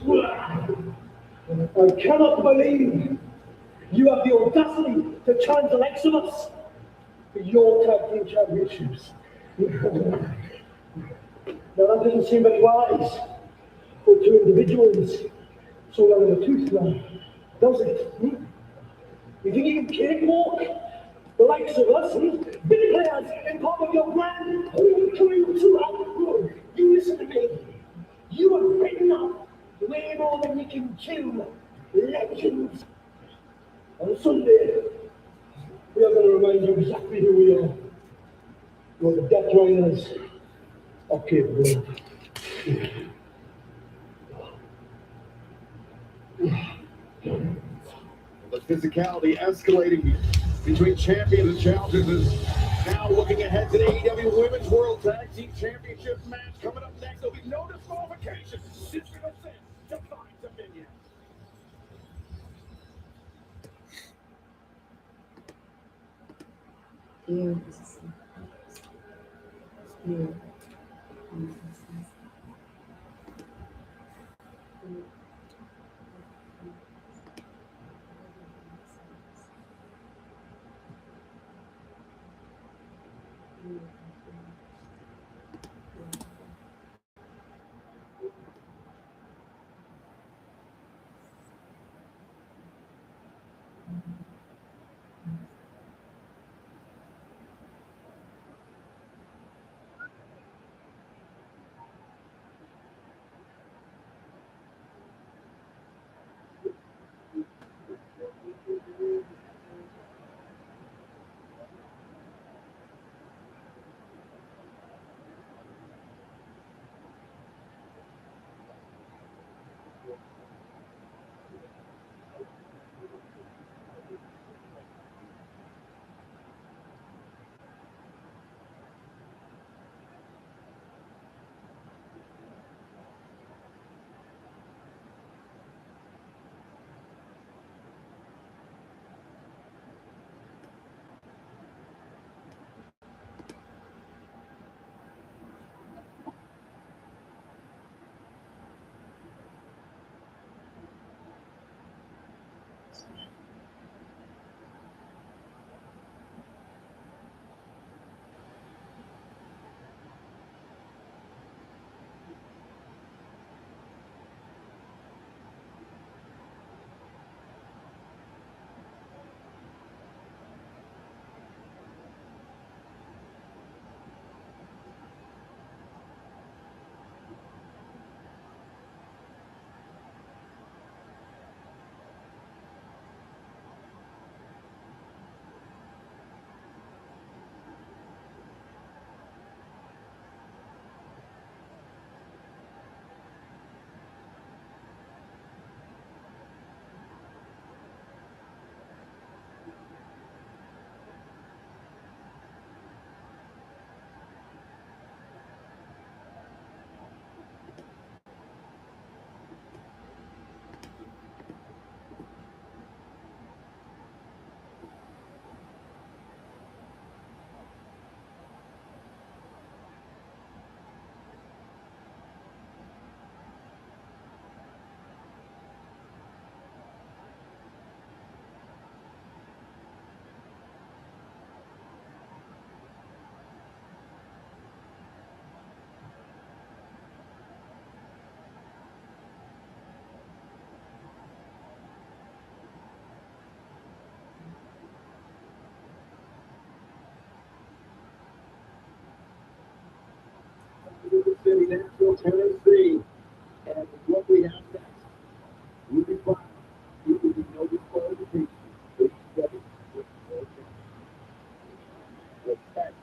I cannot believe you have the audacity to challenge the likes of us for your tag team championships. Now that doesn't seem very wise for two individuals so long in the tooth now, does it? You think you can cakewalk the likes of us, big players in part of your brand, coming to our You listen to me. You are written up way more than you can chew. Legends. On Sunday, we are going to remind you exactly who we are. What the Death Riders are capable of. The physicality escalating between champions and challengers is now looking ahead to the AEW Women's World Tag Team Championship match coming up next. There'll be no disqualification. Sister of Sin defines dominion. the city, Nashville, Tennessee. And what we have next, we'll be fine. We will be no disqualification. AEW with no chance. Respect.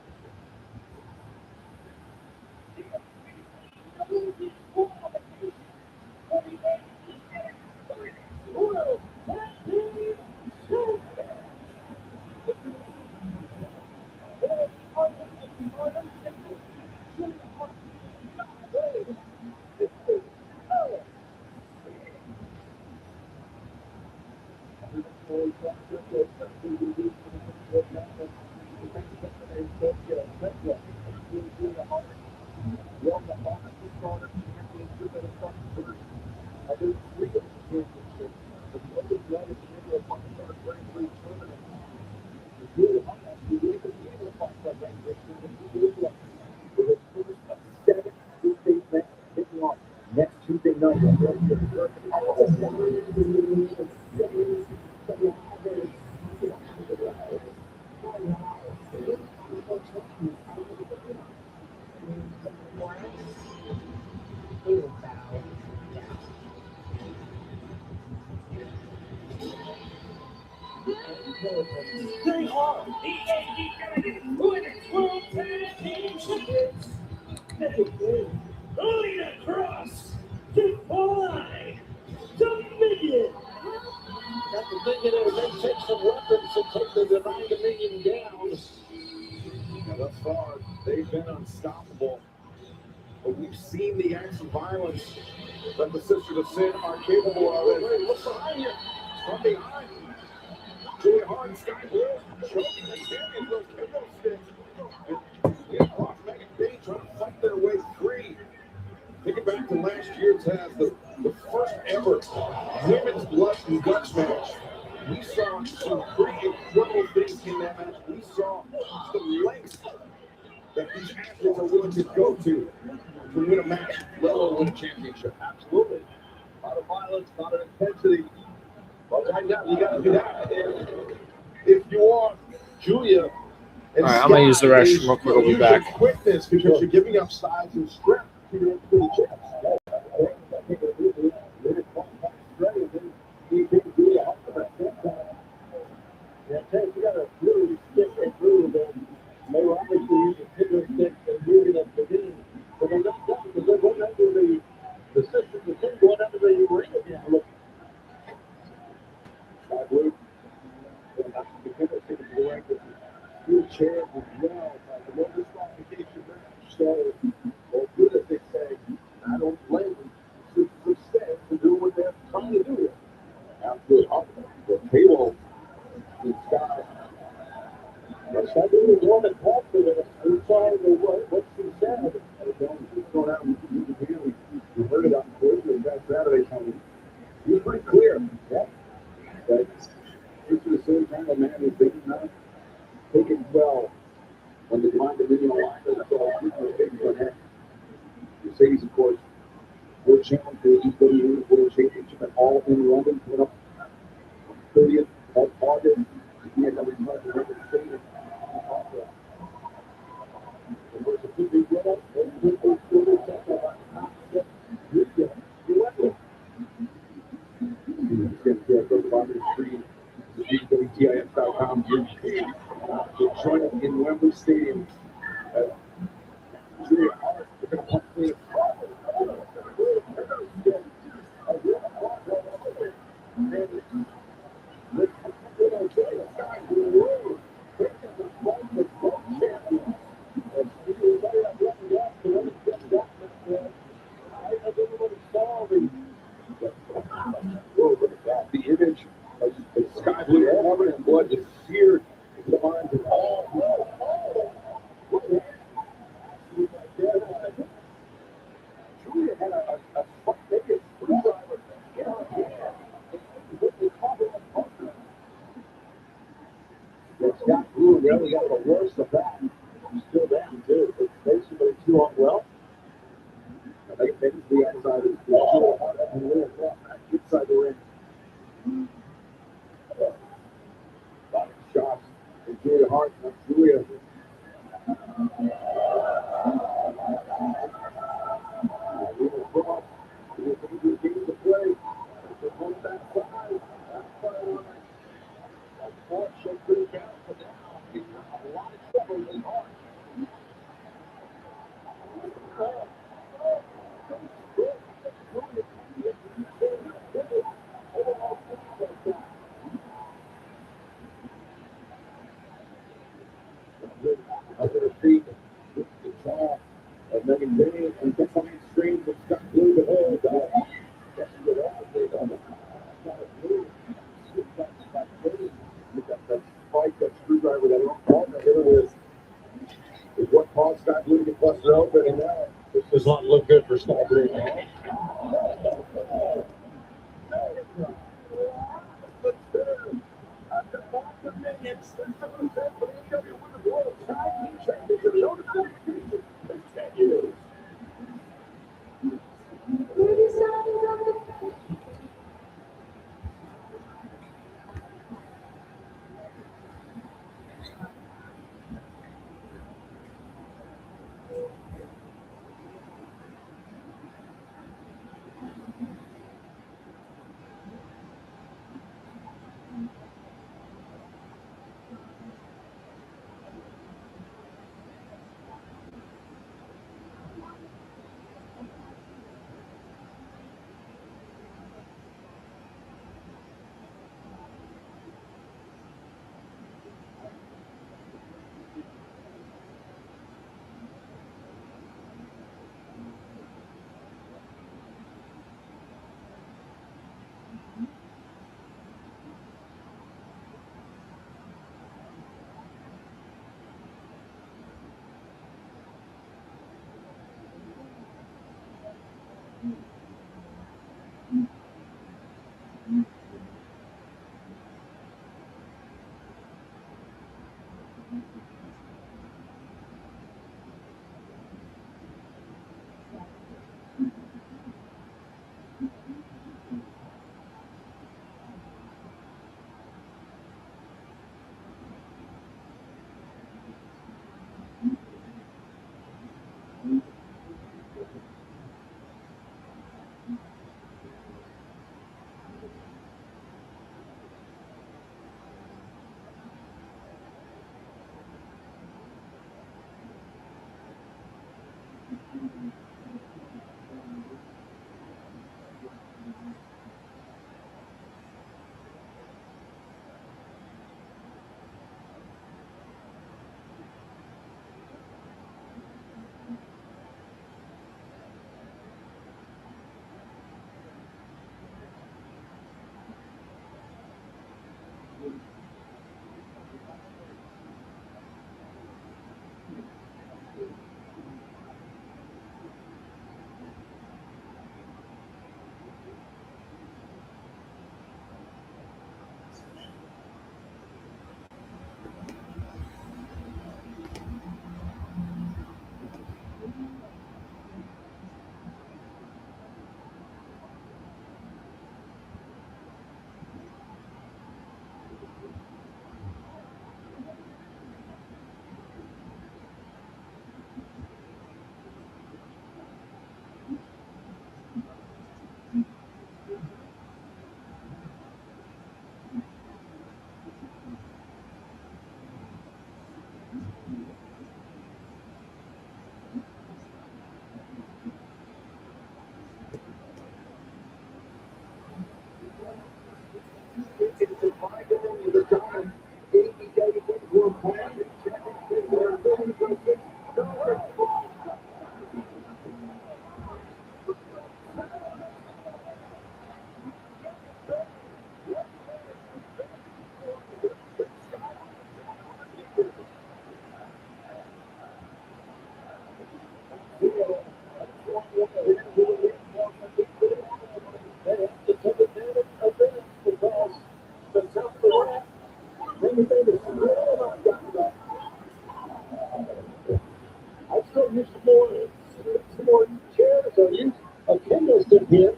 Next Tuesday night, They are the AEW Women's World Tag Team Champions. Going across the line, Dominion. Got the Dominion there. They take some weapons to take the Divine Dominion down. Now, thus far, they've been unstoppable. But we've seen the acts of violence that the Sisters of Sin are capable of. And look behind you. From behind. Julia Hart and Sky Blue choking the champions with kendo sticks. And Ross Megan Payne trying to fight their way free. Thinking back to last year, Taz, the first ever women's blood and guts match. We saw some pretty incredible things in that match. We saw the lengths that these athletes are willing to go to win a match, let alone win a championship. absolutely. A lot of violence, a lot of intensity. But right now, you got to do that. And if you are Julia, and All right, I'm gonna use the restroom real quick. I'll be use back. your quickness because you're giving up size and strength to the chest. Yeah, Ted, you got to really stick and move. And they were obviously using finger sticks and moving up the beam. But they got done because they went under the system, the thing going under the ring again. Look. Sky Blue. And that's the finger stick is going to wheelchair as well. The no disqualification match. So, well, good as they say, I don't blame them. It's said to do what they're trying to do. Absolutely awesome. The table is Sky. But Sky Blue is one that talked to them. We're trying to what she said. She's going out and we heard it on Twitter that Saturday coming. He was pretty clear. Yeah. But it's the same kind of man who did not take it well when the Divine Dominion aligned. That's all people are taking on that. Mercedes, of course, world champion for the AEW World Championship and all in London coming up 30th of August. We had that much record stated. And there's a big get up. WTIF.com to join us in Wembley Stadium. Julia Hart, we're going to pump things. The image of Sky Blue covered in blood is seared into the minds of all. You can bust it open, and now this does not look good for Small Green. I still use some more chairs or use a candlestick here.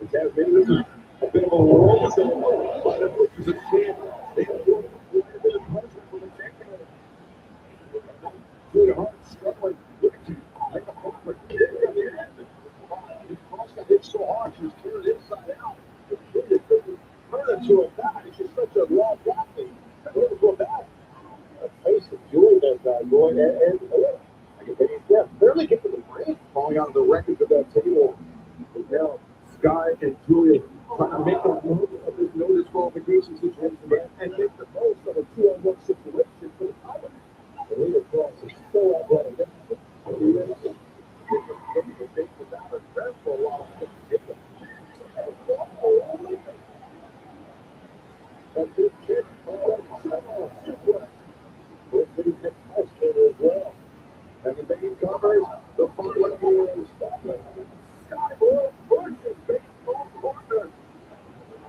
It has been a bit of a roll, but it was a chance. They have a bit of pressure for the champion. Good heart struggling to make a forward kick at the end. His cross got hit so hard, she was turned inside out. The kid is turning to a back. She's such a long athlete. Turning to a back. A face of Julie that going and yeah, barely get to the break, falling out of the wreckage of that table. And now Sky and Julia trying to make the most of this no disqualification situation and make the most of a 2-on-1 situation for the title. The leader cross is so athletic. Without a dreadful loss. That's his kick. As well. And the main covers. The following is Sky Blue versus baseball partner.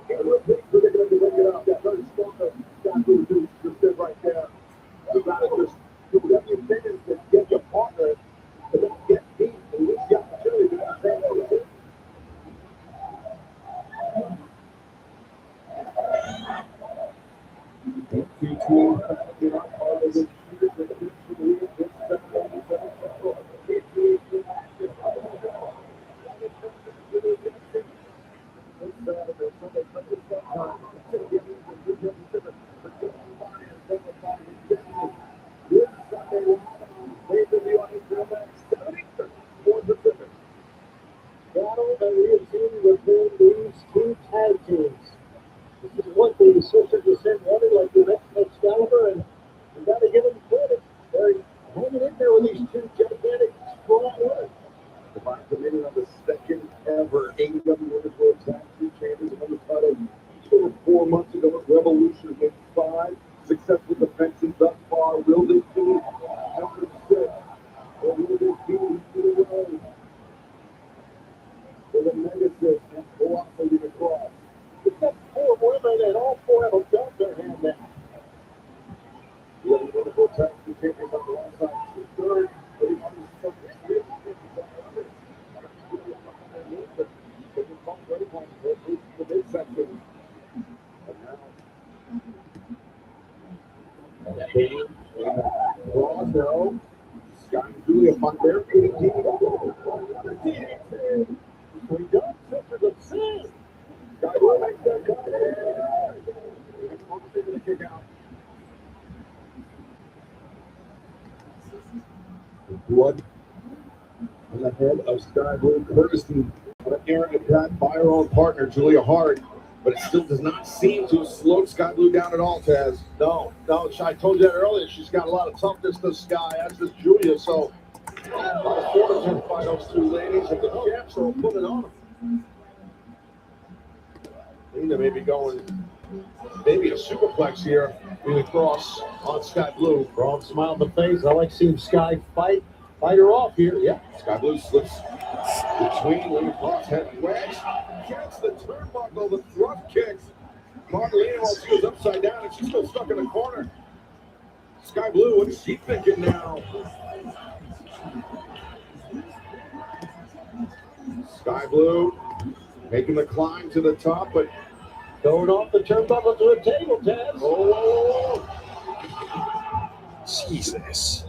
It will be predicted to bring it up. That very strong Sky Blue dude just stood right there. You gotta just do whatever you can to get your partner to not get beat. At least the opportunity to have that. Battle that we have seen within these two tag teams. This is what the Sister Descent wanted, like the next Excalibur, and you got to give them credit. They're hanging in there with these two gigantic, strong women. The Divine Dominion on the second ever AEW Women's World Tag Team Champions on the title. Over 4 months ago at Revolution with 5 successful defenses thus far. Will this be number 6? Or will this be the way? With a negative and velocity across. It's got 4 women, and all 4 of them got their hand down. The other wonderful tag team champions on the one side, 2/3. The midsection. And now, Scott and Julia find their AEW. We got Sisters of Sin. Sky Blue makes their cut. They're going to kick out. The blood on the head of Sky Blue, courtesy of an errant attack by her own partner, Julia Hart. But it still does not seem to have slowed Sky Blue down at all, Taz. No, I told you that earlier. She's got a lot of toughness, this Sky, as does Julia. So, a lot of fortitude by those two ladies, and the champs will put it on them. Lena may be going, maybe a superplex here, really cross on Sky Blue. Wrong smile on the face. I like seeing Sky fight her off here. Yeah, Sky Blue slips between Lena Cross, head wedge, gets the turnbuckle, the thrust kicks. Marlena, while she was upside down, and she's still stuck in the corner. Sky Blue, what is she thinking now? Sky Blue making the climb to the top, but Going off the turnbuckle to a table, Taz. oh, Jesus.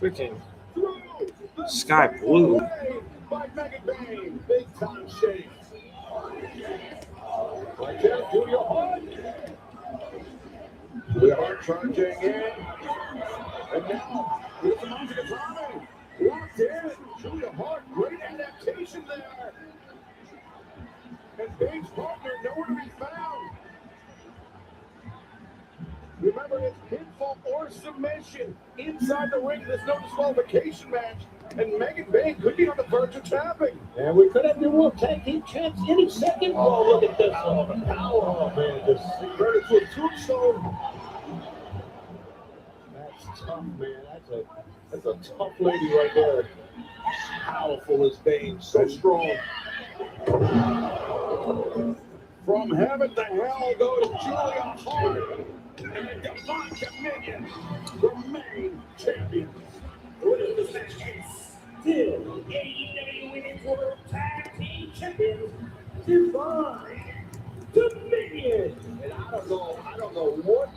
Freaking Sky Blue. by Megan Bain, big time shake. Right there, Julia Hart. Julia Hart charging in. And now, here's the Monica Tommy. Locked in. Julia Hart, great adaptation there. And Bain's partner nowhere to be found. Remember, it's pinfall or submission inside the ring. There's no disqualification match. And Megan Bain could be on the verge of tapping. And we could have new World Tag Team champs any second. Oh, look at this. Oh, the power. Oh, man. Just converted to a tombstone. That's tough, man. That's a tough lady right there. Powerful as Bain, so strong. From heaven to hell goes Julia Hart. And the Divine Dominion remain champions. Winner of this match is still AEW Women's World Tag Team Champions, Divine Dominion. And I don't know what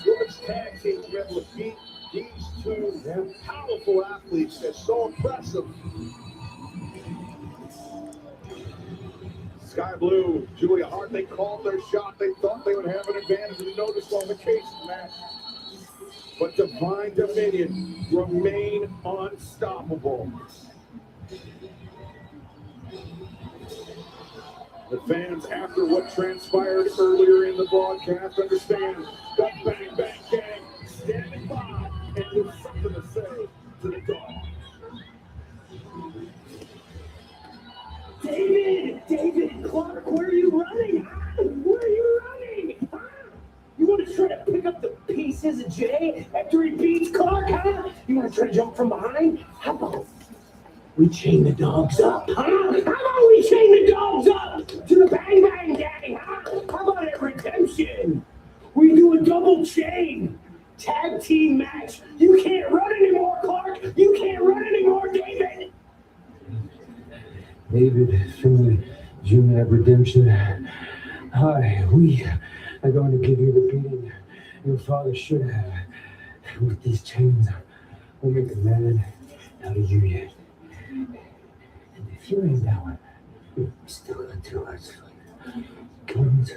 women's tag team will be able to beat these two powerful athletes. They're so impressive. Sky Blue, Julia Hart, they called their shot. They thought they would have an advantage in the no disqualification match. But Divine Dominion remain unstoppable. The fans, after what transpired earlier in the broadcast, understand that Bang Bang Gang standing by and with something to say to the dog. David Clark, where are you running? Where are you running? You want to try to pick up the pieces of Jay after he beats Clark, huh? You want try to jump from behind? How about we chain the dogs up, huh? How about we chain the dogs up to the Bang Bang Daddy, huh? How about a redemption? We do a double chain tag team match. You can't run anymore, Clark. You can't run anymore, David. David Finley Jr. at Redemption. Hi, we are going to give you the beating your father should have. With these chains, we'll make a man out of you yet. And if you ain't down, we still got 2 hours. Guns.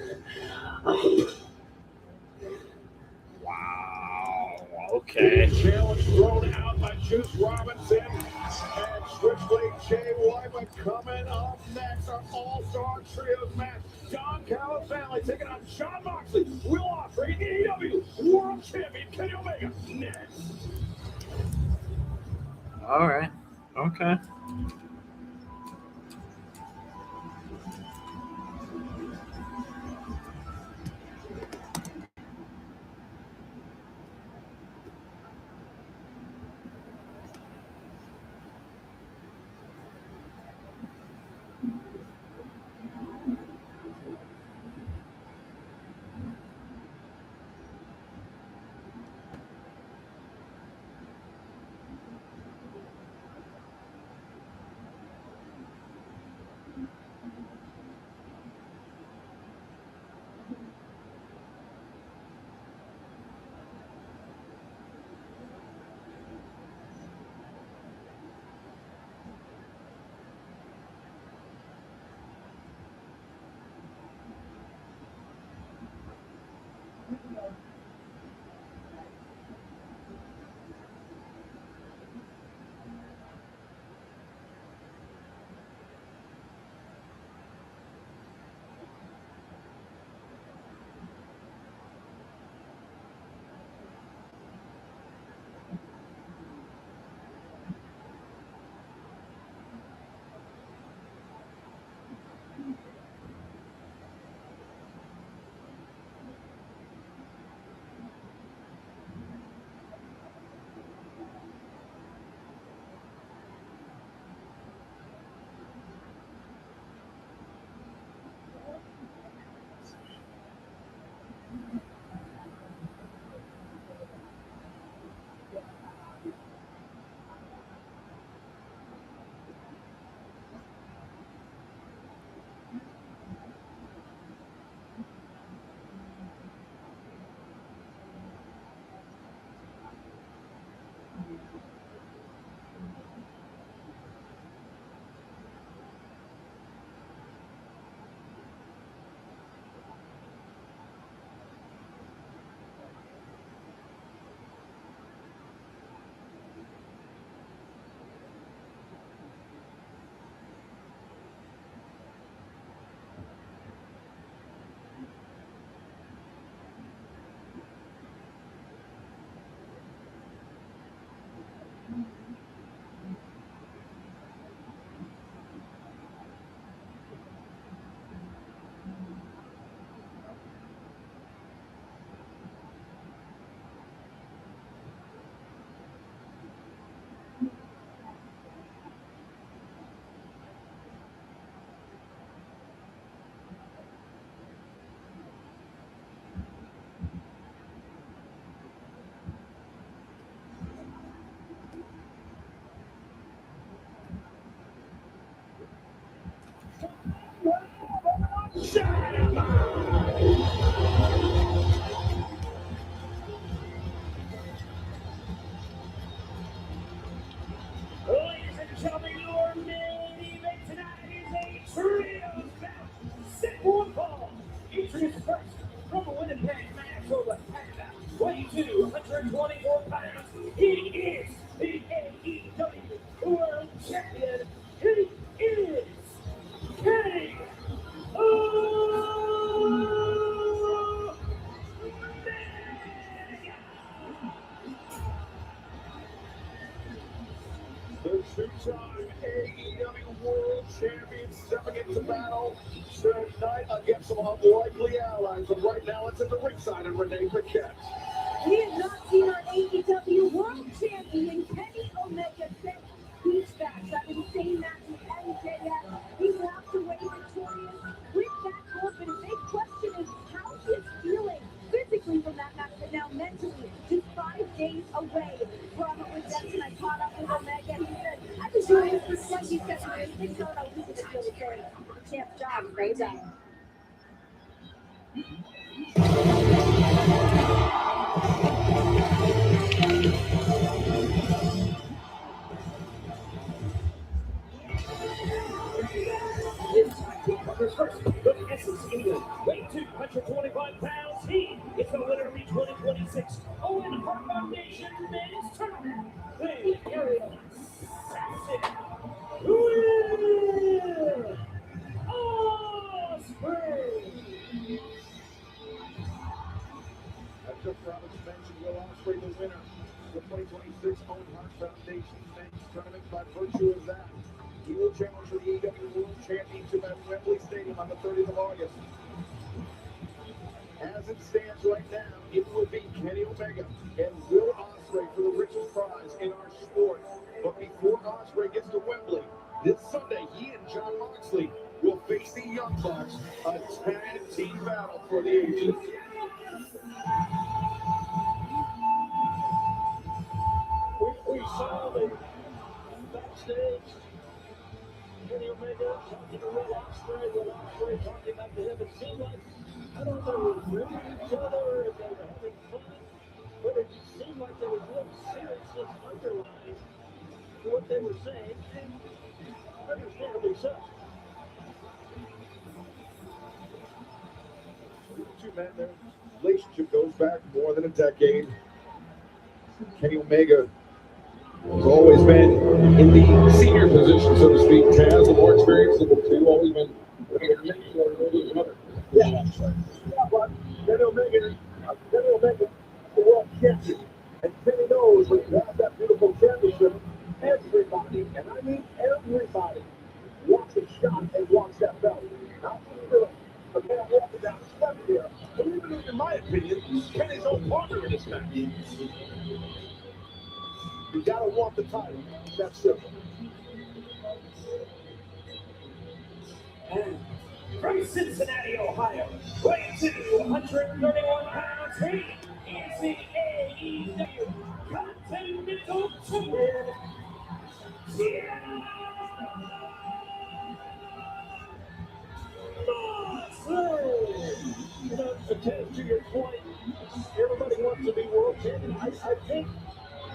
Wow. Okay. Challenge thrown out by Juice Robinson and Switchblade Jay White. But coming up next, our All-Star Trios match. Don Callis family taking on Jon Moxley, Will Ospreay, AEW World Champion Kenny Omega. Next. All right. Okay. Ladies and gentlemen, your main event tonight is a trios match. Set for fall. Introduced first from Winnipeg, Manitoba, Canada, weighing 224 pounds. He is the AEW World Champion. He is Kenny Omega. The two-time AEW World Champion stepping into battle tonight against some unlikely allies. But right now, it's at the ringside and Renee Paquette. We have not seen our AEW World Champion Kenny Omega said he's back. That insane match with MJF. He walked away victorious with that gold. But a big question is how he's feeling physically from that match, but now mentally, just 5 days away from redemption. I caught up with Omega. He said, I've been doing this for 27 years. Things don't always feel the same. Champ's job, no doubt. It's time to cover first. From Essex, England, weighing 225 pounds. He is the winner of the 2026 Owen Hart Foundation Men's Tournament. The Aerial Assassin, Will Ospreay. As Jeff Roberts mentioned, Will Ospreay the winner of the 2026 Owen Hart Foundation Men's Tournament. By virtue of that, he will challenge for the AEW World Championship at Wembley Stadium on the 30th of August. As it stands right now, it will be Kenny Omega and Will Ospreay for the richest prize in our sport. But before Ospreay gets to Wembley, this Sunday, he and Jon Moxley will face the Young Bucks, a tag team battle for the ages. We saw the backstage. Kenny Omega talking to Will Ospreay talking back to him. It seemed like, I don't know if they were ribbing each other or if they were having fun, but it seemed like there was real seriousness underlying to what they were saying, and understandably so. The two men, their relationship goes back more than a decade. Kenny Omega has always been in the senior position, so to speak. Taz, the more experienced of the two, always been Yeah, but Kenny Omega, the world champion. And Kenny knows when you have that beautiful championship, everybody, and I mean everybody, wants a shot and wants that belt. Not really a man walking down the step here, but even in my opinion, Kenny's own partner in this match. You gotta want the title. That's simple. And from Cincinnati, Ohio, weighing 231 pounds, he is the AEW Continental Champion, You know, to your point, everybody wants to be world champion. I think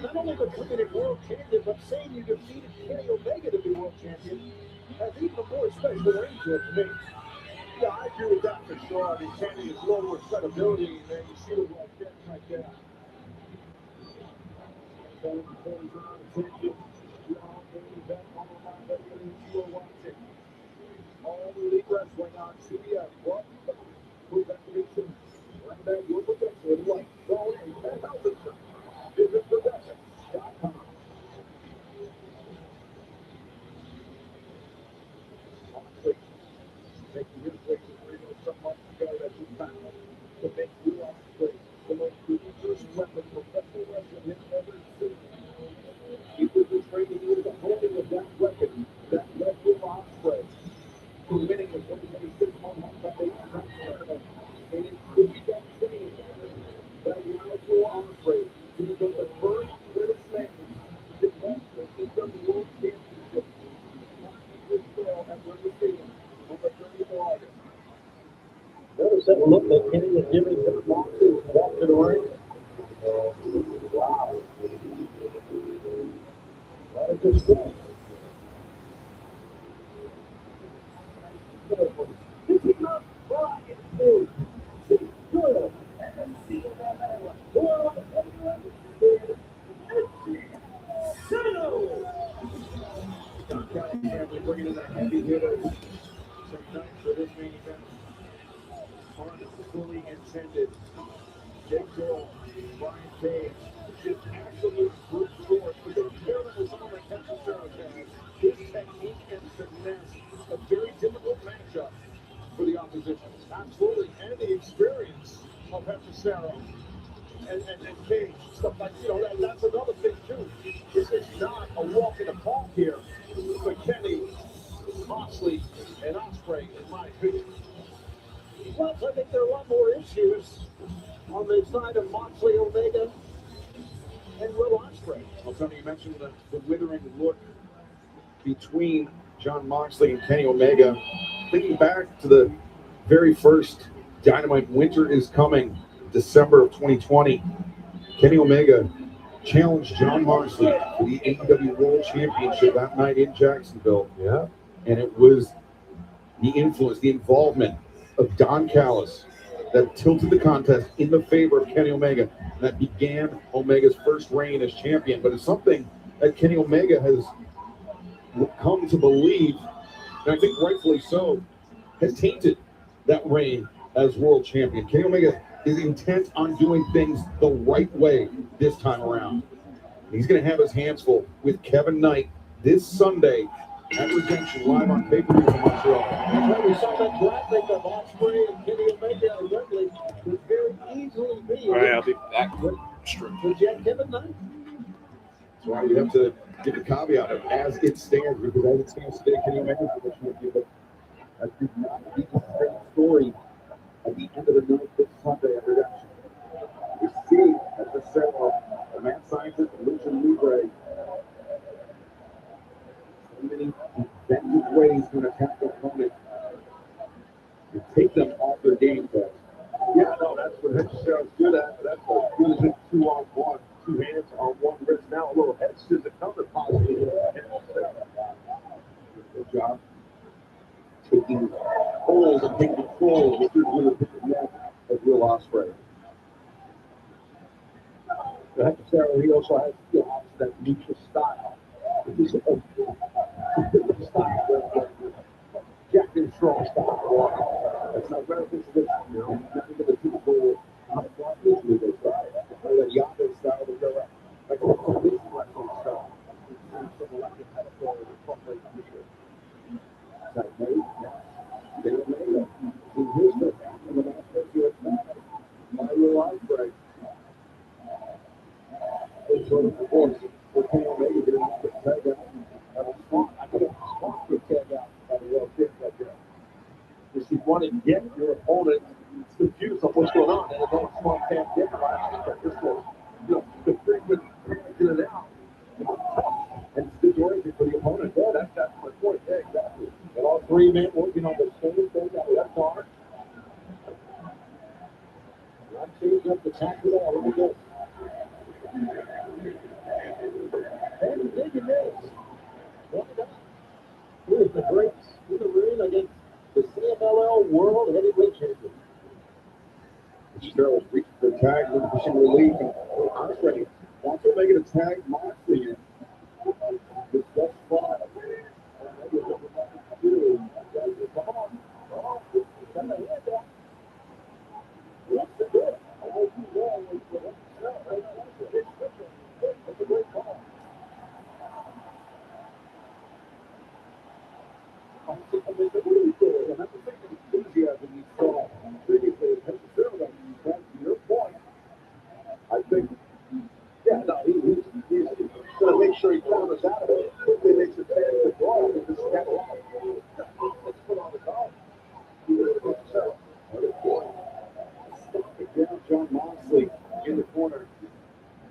not only becoming a world champion, but saying you defeated Kenny Omega to be world champion has even a more special ring to it to me. Yeah, I agree with that for sure. I mean, Kenny is a little more credibility than you see with like that right there. All the Elite Wrestling on CBS. What? Move that prediction. Right back your prediction. Like, phone and 10,000. Visit Progressive.com. Making his way to the ring some months ago that he found to make Will Ospreay the most dangerous weapon professional wrestling has ever seen. He was the training with the holding of that weapon that led Will Ospreay to winning the 2026 Owen Foundation tournament. And it could be that same that allowed Will Ospreay to become the first greatest man to defend the World Championship. This fail at Wembley Stadium on the 30th of August. Notice that look that Kenny was giving to Moxley walk to the ring. Wow. That is just good. Family bringing in the heavy hitters. Sometimes for this main event, pun fully intended. Jake Gill, Brian Cage, just absolute brute force. But then pair them with someone like Hector has. His technique and finesse, a very difficult matchup for the opposition. Absolutely, and the experience of Hector and Cage, stuff like, walk in the park here for Kenny, Moxley, and Ospreay, in my opinion. Plus, I think there are a lot more issues on the side of Moxley, Omega, and Will Ospreay. Well, Tony, you mentioned the withering look between Jon Moxley and Kenny Omega. Thinking back to the very first Dynamite Winter is Coming, December of 2020, Kenny Omega challenged Jon Moxley for the AEW World Championship that night in Jacksonville. Yeah. And it was the influence, the involvement of Don Callis that tilted the contest in the favor of Kenny Omega. And that began Omega's first reign as champion. But it's something that Kenny Omega has come to believe, and I think rightfully so, has tainted that reign as world champion. Kenny Omega is intent on doing things the right way this time around. He's going to have his hands full with Kevin Knight this Sunday at Redemption, live on pay-per-view from Montreal. That's why we saw that graphic of Ospreay and Kenny Omega and Wembley would very easily be. All right, I'll be back. Straight. Would you have Kevin Knight? That's why you have to give a caveat of as it stands, because as it stands today, Kenny Omega is the champion, but that did not equal the same story at the end of the night this Sunday at Redemption. We see at the cell a mad scientist, Lucian Libre, so many inventive ways to attack the opponent to take them off their game plan. Yeah, no, that's what Head's good at. That's what he's doing 2-on-1, 2 hands on 1 wrist. Now a little head scissor cover possibly. Good job taking hold and taking control with the neck of Will Ospreay. The Hector, he also has that neutral style. He's a different style. Jack and Strong style. It's not very traditional, you know, nothing but the typical Libre style. Or the Yahoo style to go up. Like this wrestling style. Something like a pedestal or a front leg finisher. Like Nate, they were made up. In his book, in the last picture, my Will Ospreay. It's sort of the voice for Kenny Omega getting off the tag out. I could have swapped the tag out by the world champ right there. If you want to get your opponent confused on what's going on, and it's all smart tag in, right? This was, you know, the frequent in and out. And it's disorienting for the opponent. Yeah, that's my point. Yeah, exactly. And all 3 men working on the same thing that left arm. Not changing up the tackle at all. Look at this. And the big is, here's the breaks in the ring against the CMLL World Heavyweight Champion. Sterling reaches the tag with pushing relief, and Ospreay wants to make it a tag Moxley in. This just far. That's a great call. That's the same enthusiasm you saw previously at Pensacola. To your point, I think, Yeah, no, he's going to make sure he counters out of it. Quickly makes it fair to draw. This is kind of let's put on the call. down Jon Moxley in the corner.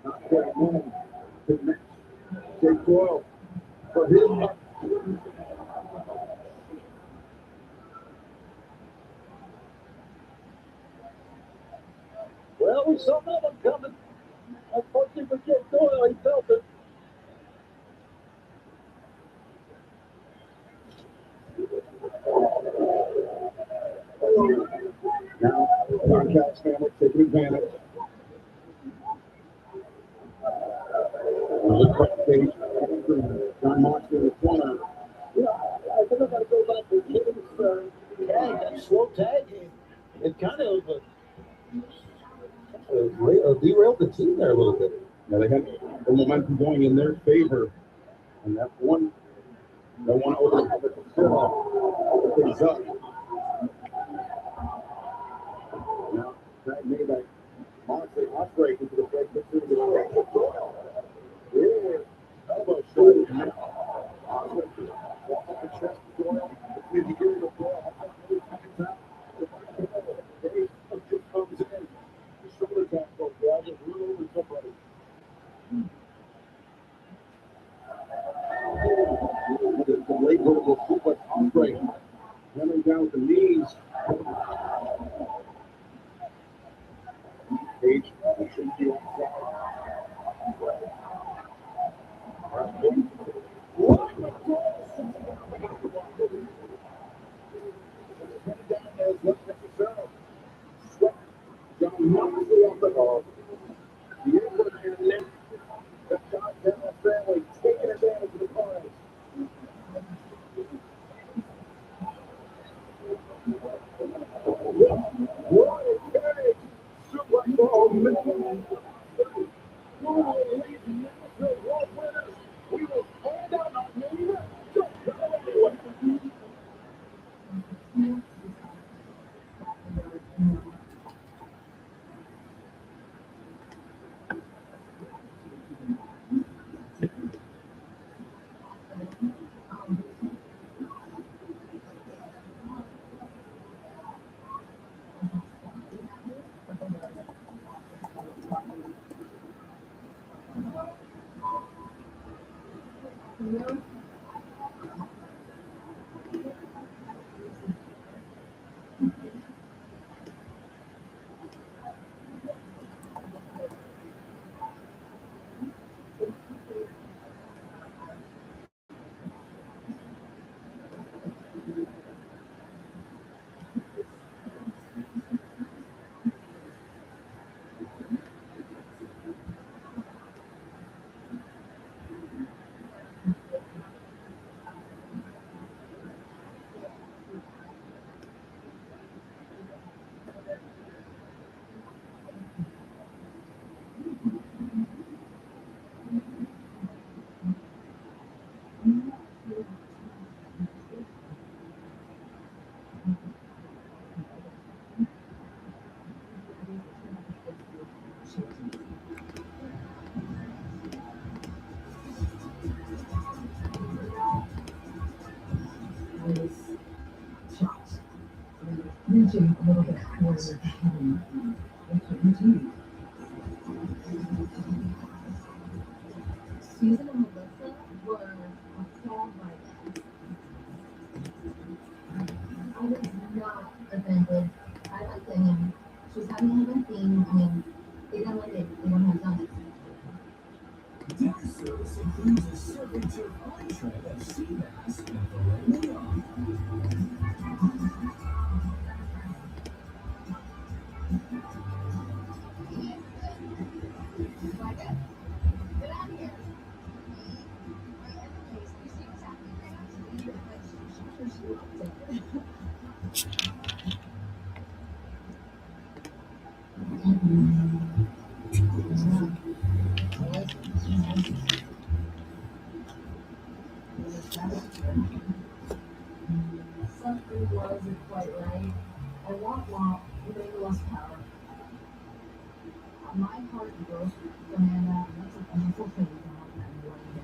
Not quite home. To next. Jake Coyle for him. Well, we saw that one coming. Unfortunately for Jake Doyle, he felt it. Now, Don Callis family taking advantage. Jon Moxley in the corner. Yeah, I think I got to go back to Kenny's tag, that slow tag. It kind of derailed the team there a little bit. Now they had the momentum going in their favor, and that one over the things up. Now that made by Moxley Ospreay into the break. Yeah. Elbow strike connect. Walk up the chest, Doyle. Between the ears of Doyle. Hands out. Dave just comes in. The shoulder tackle. Yeah, just run over somebody. The late vertical suplex Osprey. Running down with the knees. Page, should be outside. Family taking advantage of the prize. Reaching a little bit closer to him. Susan and Melissa were appalled by this. I was not offended. I liked it. And she was having a theme. I mean, they don't like it. They don't have done it. Dinner service includes a signature entree of sea bass and filet mignon. Get out of here. Something wasn't quite right. I womp, you made the lost power. My heart broke, Diana. That's a painful thing to happen in one day.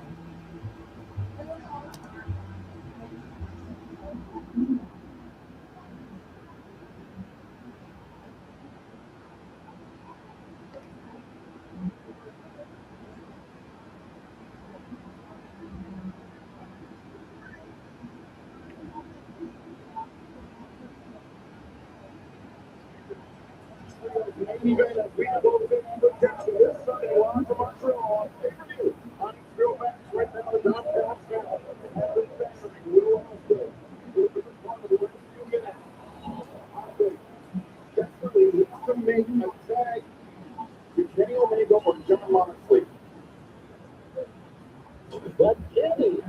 But Kenny,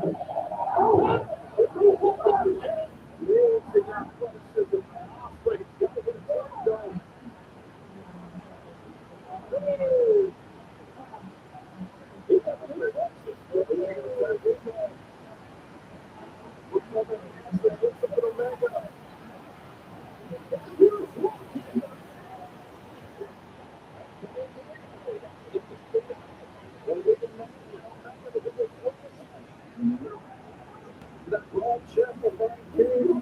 That broad chest of Brian Cage.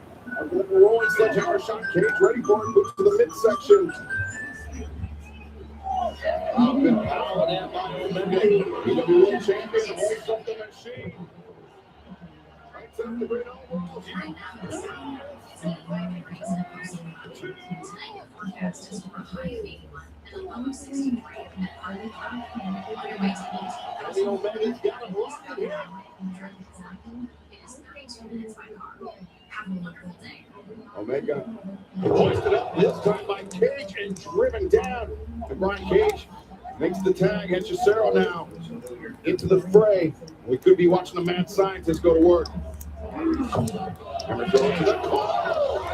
The rolling sledgehammer shot. Cage ready for it. Moves to the midsection. Up and powered in by Omega. AEW World Champion. Holds up the machine. Right up the great overalls. Forecast is for a high of 81 and a low of 63 at early on your way to The Omega's got him locked in here. It is 32 minutes by car. Have a wonderful day. Omega hoisted up this time by Cage and driven down. And Brian Cage makes the tag. And Cesaro now into the fray. We could be watching the mad scientist go to work. Hammer throw to the corner.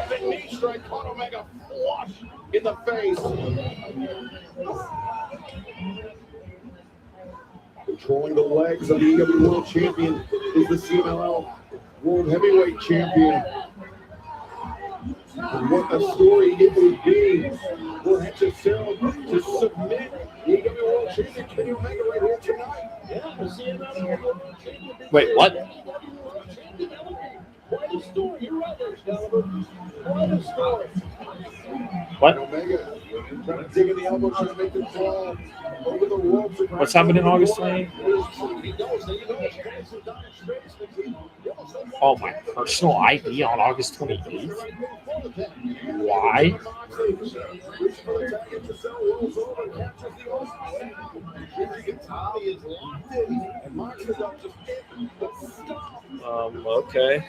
The knee strike caught Omega flush in the face. Controlling the legs of the AEW World Champion is the CMLL World Heavyweight Champion. And what a story it would be for Cesaro to submit the AEW World Champion Kenny Omega right here tonight. Yeah, the CMLL World Champion. Wait, what? Quite a story. You're right there, Excalibur. Quite a story. What? Omega trying to dig in the elbow, trying to make the fall over the ropes. What's happening August 28th? Oh, my personal ID on August 28th? Why? Okay.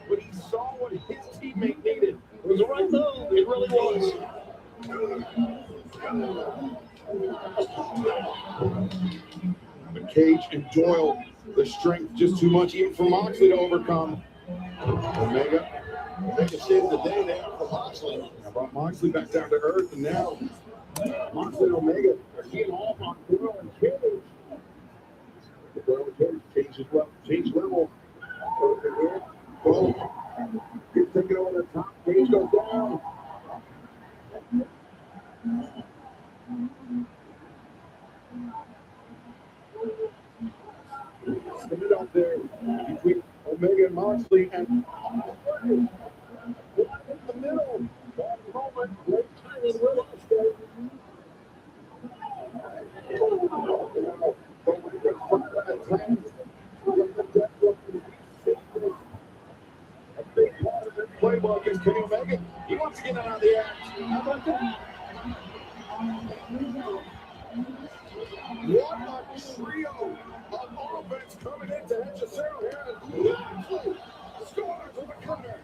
When he saw what his teammate needed, It was the right move. It really was. But Cage and Doyle, the strength just too much even for Moxley to overcome. Omega saved the day there for Moxley. I brought Moxley back down to earth, and now Moxley and Omega are getting off on Doyle and Cage. Doyle and Cage change level. Over here. Doyle gets taken over the top. Cage goes down. Spin out there between Omega and Moxley and in the middle. That moment, great timing, Willow Nightingale. A big part of the playbook is Kenny Omega. He wants to get out of the act. How about that? What a trio of offense coming into Cesaro here. And scores on the corner.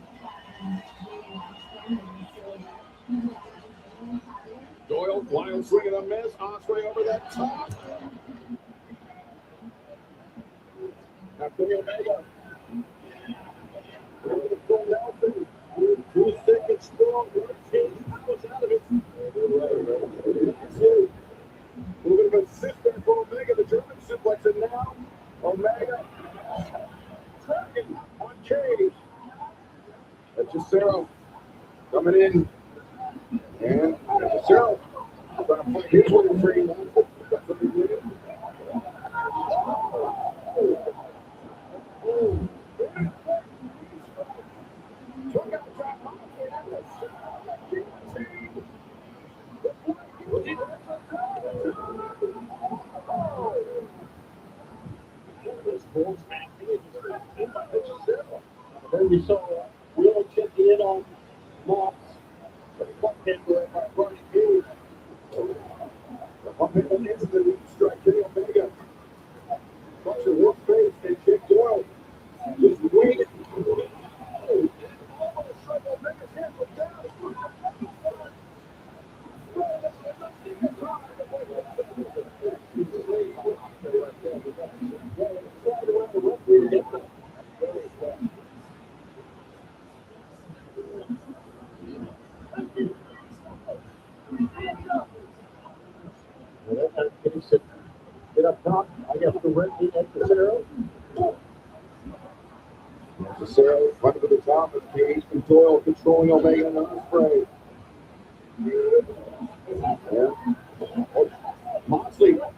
Doyle, wild swing and a miss. Osprey over that top. Now Kenny Omega. Too thick and strong. Out of it. Moving to assistant for Omega, the German suplex, and now Omega tracking on Cage. That's Cesaro coming in, and Cesaro trying to fight his way free. That's what he did. Then we saw Willow chip in on Mox. The pump handle by Brian Cage. The pump handle into the knee strike. Kenny Omega. Bunch of work face and kick Doyle. Just waiting. Get up top. I guess the red meat at Cesaro. Cesaro running to the top of Cage and Doyle controlling Omega in the spray. Yeah. Moxley up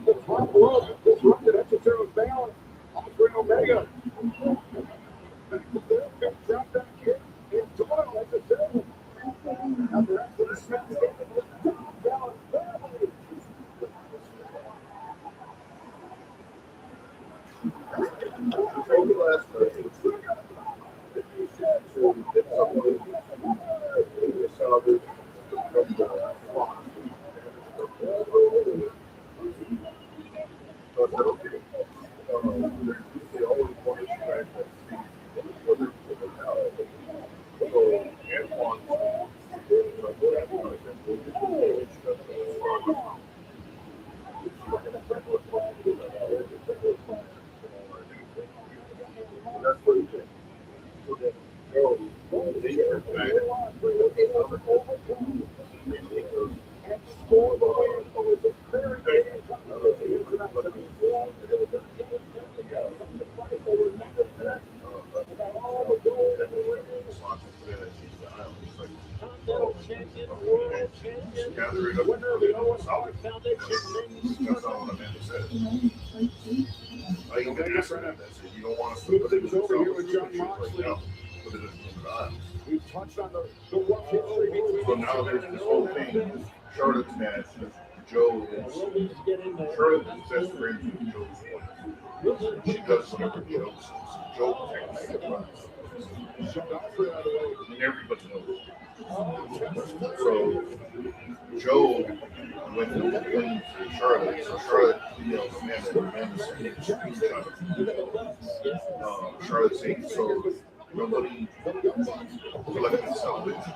the top rope, disrupted Cesaro's balance. Osprey Omega. Drop that kick. It's Doyle at the table. After that, the smash down family. We touched on the rough history between. So now there's this whole thing. Charlotte's match is Joe is Charlotte is best friends with Joe's wife. She does whatever Joe says. Joe protects and everybody knows. So Joe went to complain to Charlotte. So Charlotte yells, Charlotte saying, so nobody collected salvage.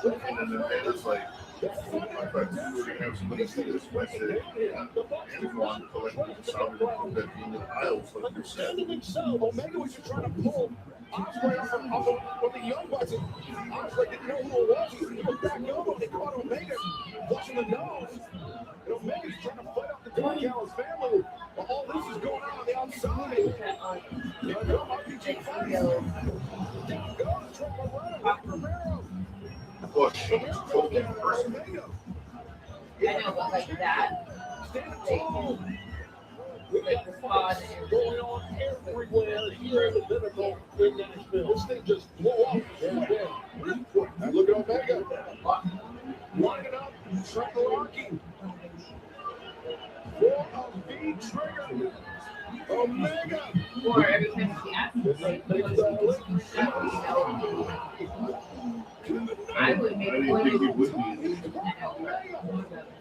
And then Amanda's like, I thought you were going to have somebody say this. I said, everyone collected salvage and put that in the aisles like you said. Omega was just trying to pull Ospreay off the Young Bucks. Ospreay didn't know who it was. He was back over and he caught Omega watching the nose. And Omega's trying to fight off the Darby Allin family. But all this is going on the outside. Here come RPG fights. Down goes Triple Runner. Romero. Push. Both in person. I know, but like that. Standing tall. We got fun going on everywhere here in the Pinnacle in Nashville. This thing just blew up. Real quick. Now look at Omega. Winding up. Triple locking. For a V trigger. Omega. Or every time she asks me, I would make one of those.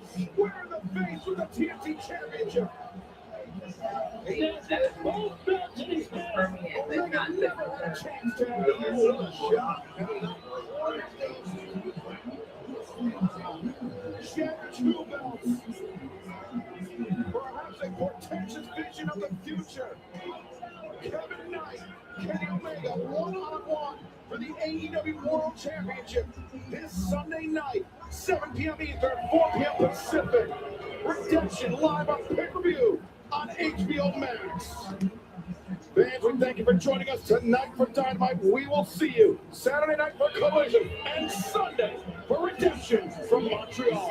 Square in the face with the TNT Championship. Both belts in his hand. For me, it's not A chance to have a shot. Shattered two belts. Perhaps a portentous vision of the future. Kevin Knight, Kenny Omega, one-on-one for the AEW World Championship this Sunday night, 7 p.m. Eastern, 4 p.m. Pacific. Redemption live on pay-per-view on HBO Max. Fans, we thank you for joining us tonight for Dynamite. We will see you Saturday night for Collision and Sunday for Redemption from Montreal.